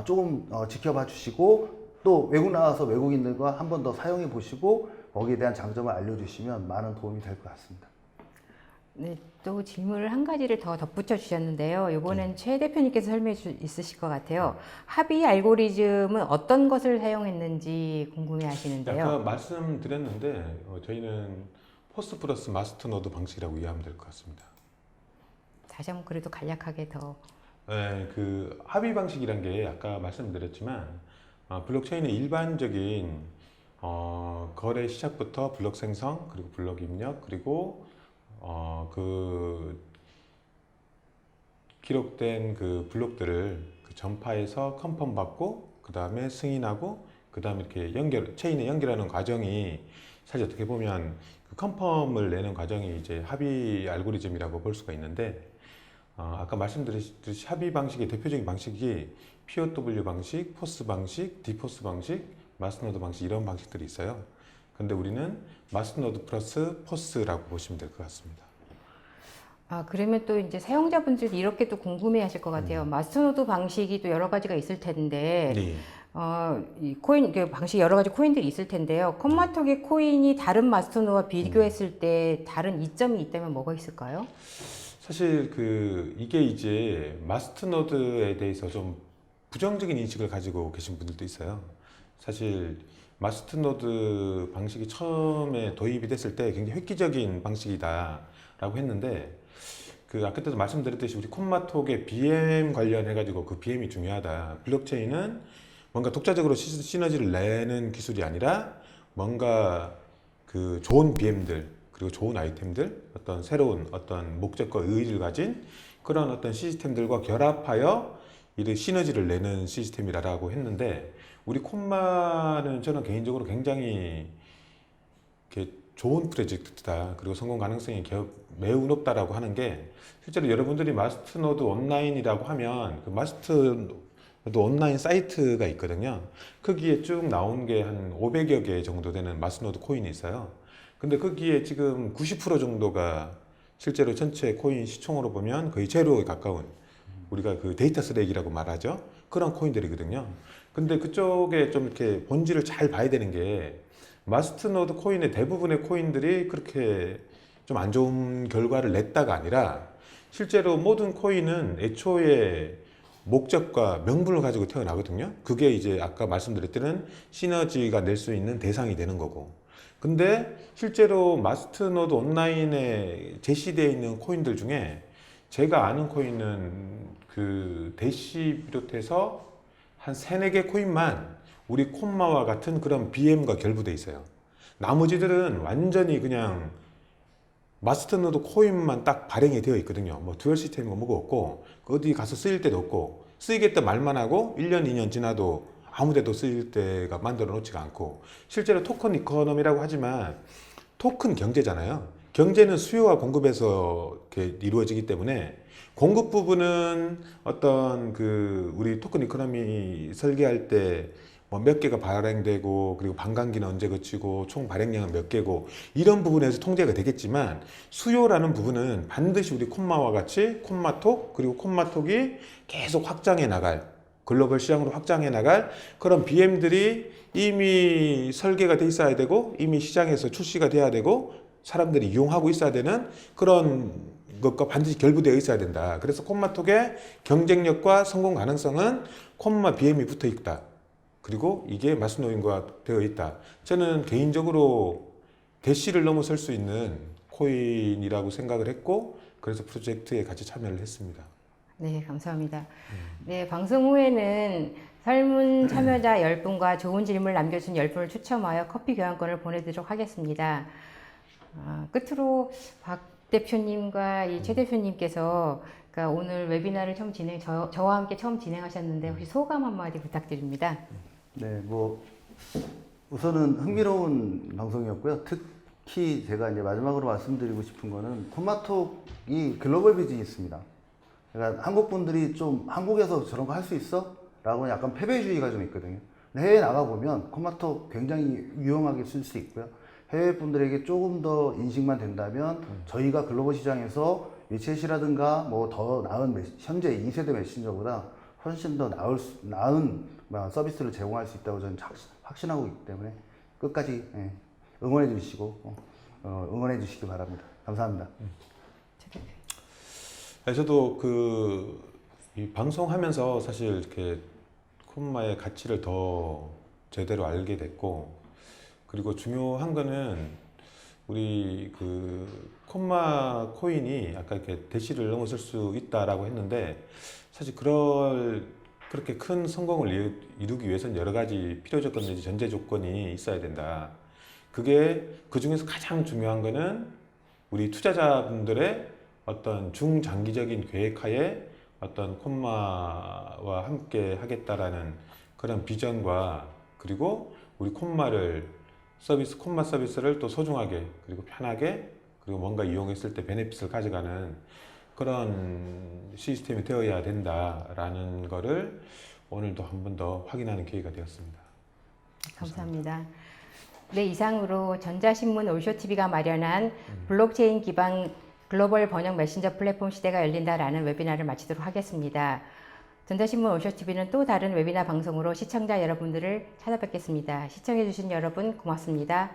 조금 지켜봐 주시고 또 외국 나가서 외국인들과 한 번 더 사용해 보시고 거기에 대한 장점을 알려주시면 많은 도움이 될 것 같습니다. 네, 또 질문을 한 가지를 더 덧붙여 주셨는데요. 이번엔 최 대표님께서 설명해 주 있으실 것 같아요. 합의 알고리즘은 어떤 것을 사용했는지 궁금해 하시는데요. 아까 말씀드렸는데 저희는 포스트 플러스 마스터 노드 방식이라고 이해하면 될 것 같습니다. 다시 한번 그래도 간략하게 더. 네, 그 합의 방식이란 게 아까 말씀드렸지만 블록체인의 일반적인 거래 시작부터 블록 생성 그리고 블록 입력 그리고 그 기록된 그 블록들을 그 전파해서 컨펌 받고 그 다음에 승인하고 그 다음에 이렇게 체인에 연결하는 과정이 사실 어떻게 보면 그 컨펌을 내는 과정이 이제 합의 알고리즘이라고 볼 수가 있는데 아까 말씀드렸듯이 합의 방식의 대표적인 방식이 POW 방식, 포스 방식, 디포스 방식, 마스노드 방식 이런 방식들이 있어요. 근데 우리는 마스노드 플러스 포스라고 보시면 될 것 같습니다. 그러면 또 이제 사용자분들이 이렇게 또 궁금해 하실 것 같아요. 마스터노드 방식이 또 여러 가지가 있을 텐데, 네. 이 코인, 방식 여러 가지 코인들이 있을 텐데요. 콤마톡의 코인이 다른 마스터노드와 비교했을 때 다른 이점이 있다면 뭐가 있을까요? 사실 이게 이제 마스터노드에 대해서 좀 부정적인 인식을 가지고 계신 분들도 있어요. 사실 마스터노드 방식이 처음에 도입이 됐을 때 굉장히 획기적인 방식이다라고 했는데 그 아까 때도 말씀드렸듯이 우리 콤마톡의 BM 관련해 가지고 그 BM이 중요하다. 블록체인은 뭔가 독자적으로 시너지를 내는 기술이 아니라 뭔가 그 좋은 BM들 그리고 좋은 아이템들 어떤 새로운 어떤 목적과 의의를 가진 그런 어떤 시스템들과 결합하여 이를 시너지를 내는 시스템이라고 했는데 우리 콤마는 저는 개인적으로 굉장히 이렇게 좋은 프로젝트다. 그리고 성공 가능성이 매우 높다라고 하는 게 실제로 여러분들이 마스터노드 온라인이라고 하면 그 마스터노드 온라인 사이트가 있거든요. 거기에 쭉 나온 게 한 500여 개 정도 되는 마스터노드 코인이 있어요. 근데 거기에 지금 90% 정도가 실제로 전체 코인 시총으로 보면 거의 제로에 가까운 우리가 그 데이터 쓰레기라고 말하죠. 그런 코인들이거든요. 근데 그쪽에 좀 이렇게 본질을 잘 봐야 되는 게 마스터노드 코인의 대부분의 코인들이 그렇게 좀 안 좋은 결과를 냈다가 아니라 실제로 모든 코인은 애초에 목적과 명분을 가지고 태어나거든요. 그게 이제 아까 말씀드렸던 시너지가 낼 수 있는 대상이 되는 거고. 근데 실제로 마스터노드 온라인에 제시되어 있는 코인들 중에 제가 아는 코인은 그 대시 비롯해서 한 3-4개 코인만 우리 콤마와 같은 그런 BM과 결부돼 있어요. 나머지들은 완전히 그냥 마스터노드 코인만 딱 발행이 되어 있거든요. 뭐 듀얼 시스템이고 뭐고 없고 어디 가서 쓰일 때도 없고 쓰이겠다 말만 하고 1년 2년 지나도 아무 데도 쓰일 때가 만들어 놓지가 않고 실제로 토큰 이코노미라고 하지만 토큰 경제잖아요. 경제는 수요와 공급에서 이렇게 이루어지기 때문에 공급 부분은 어떤 그 우리 토큰 이코노미 설계할 때 뭐 몇 개가 발행되고 그리고 반감기는 언제 거치고 총 발행량은 몇 개고 이런 부분에서 통제가 되겠지만 수요라는 부분은 반드시 우리 콤마와 같이 콤마톡 그리고 콤마톡이 계속 확장해 나갈 글로벌 시장으로 확장해 나갈 그런 BM들이 이미 설계가 돼 있어야 되고 이미 시장에서 출시가 돼야 되고 사람들이 이용하고 있어야 되는 그런 것과 반드시 결부되어 있어야 된다. 그래서 콤마톡의 경쟁력과 성공 가능성은 콤마 BM이 붙어 있다. 그리고 이게 마스노인과 되어 있다. 저는 개인적으로 대시를 넘어설 수 있는 코인이라고 생각을 했고 그래서 프로젝트에 같이 참여를 했습니다. 네, 감사합니다. 네, 방송 후에는 설문 참여자 10분과 좋은 질문을 남겨준 10분을 추첨하여 커피 교환권을 보내드리도록 하겠습니다. 끝으로 박 대표님과 이 최 대표님께서 그러니까 오늘 웨비나를 저와 함께 처음 진행하셨는데 혹시 소감 한마디 부탁드립니다. 네, 뭐 우선은 흥미로운 방송이었고요. 특히 제가 이제 마지막으로 말씀드리고 싶은 거는 콤마톡이 글로벌 비즈니스입니다. 그러니까 한국 분들이 좀 한국에서 저런 거 할 수 있어? 라고 약간 패배주의가 좀 있거든요. 근데 해외에 나가보면 콤마톡 굉장히 유용하게 쓸 수 있고요. 해외 분들에게 조금 더 인식만 된다면 저희가 글로벌 시장에서 위챗이라든가 뭐 더 나은 현재 2세대 메신저보다 훨씬 더 나은 서비스를 제공할 수 있다고 저는 확신하고 있기 때문에 끝까지 응원해 주시고 응원해 주시기 바랍니다. 감사합니다. 저도 이 방송하면서 사실 이렇게 콤마의 가치를 더 제대로 알게 됐고 그리고 중요한 거는 우리 그 콤마 코인이 아까 이렇게 대시를 넘어설 수 있다라고 했는데 사실 그렇게 큰 성공을 이루기 위해서는 여러 가지 필요 조건 내지 전제 조건이 있어야 된다. 그게 그 중에서 가장 중요한 거는 우리 투자자분들의 어떤 중장기적인 계획하에 어떤 콤마와 함께 하겠다라는 그런 비전과 그리고 우리 콤마 서비스를 또 소중하게 그리고 편하게 그리고 뭔가 이용했을 때 베네핏을 가져가는 그런 시스템이 되어야 된다라는 거를 오늘도 한 번 더 확인하는 계기가 되었습니다. 감사합니다. 네, 이상으로 전자신문 올쇼TV가 마련한 블록체인 기반 글로벌 번역 메신저 플랫폼 시대가 열린다라는 웨비나를 마치도록 하겠습니다. 전자신문 올쇼TV는 또 다른 웨비나 방송으로 시청자 여러분들을 찾아뵙겠습니다. 시청해주신 여러분 고맙습니다.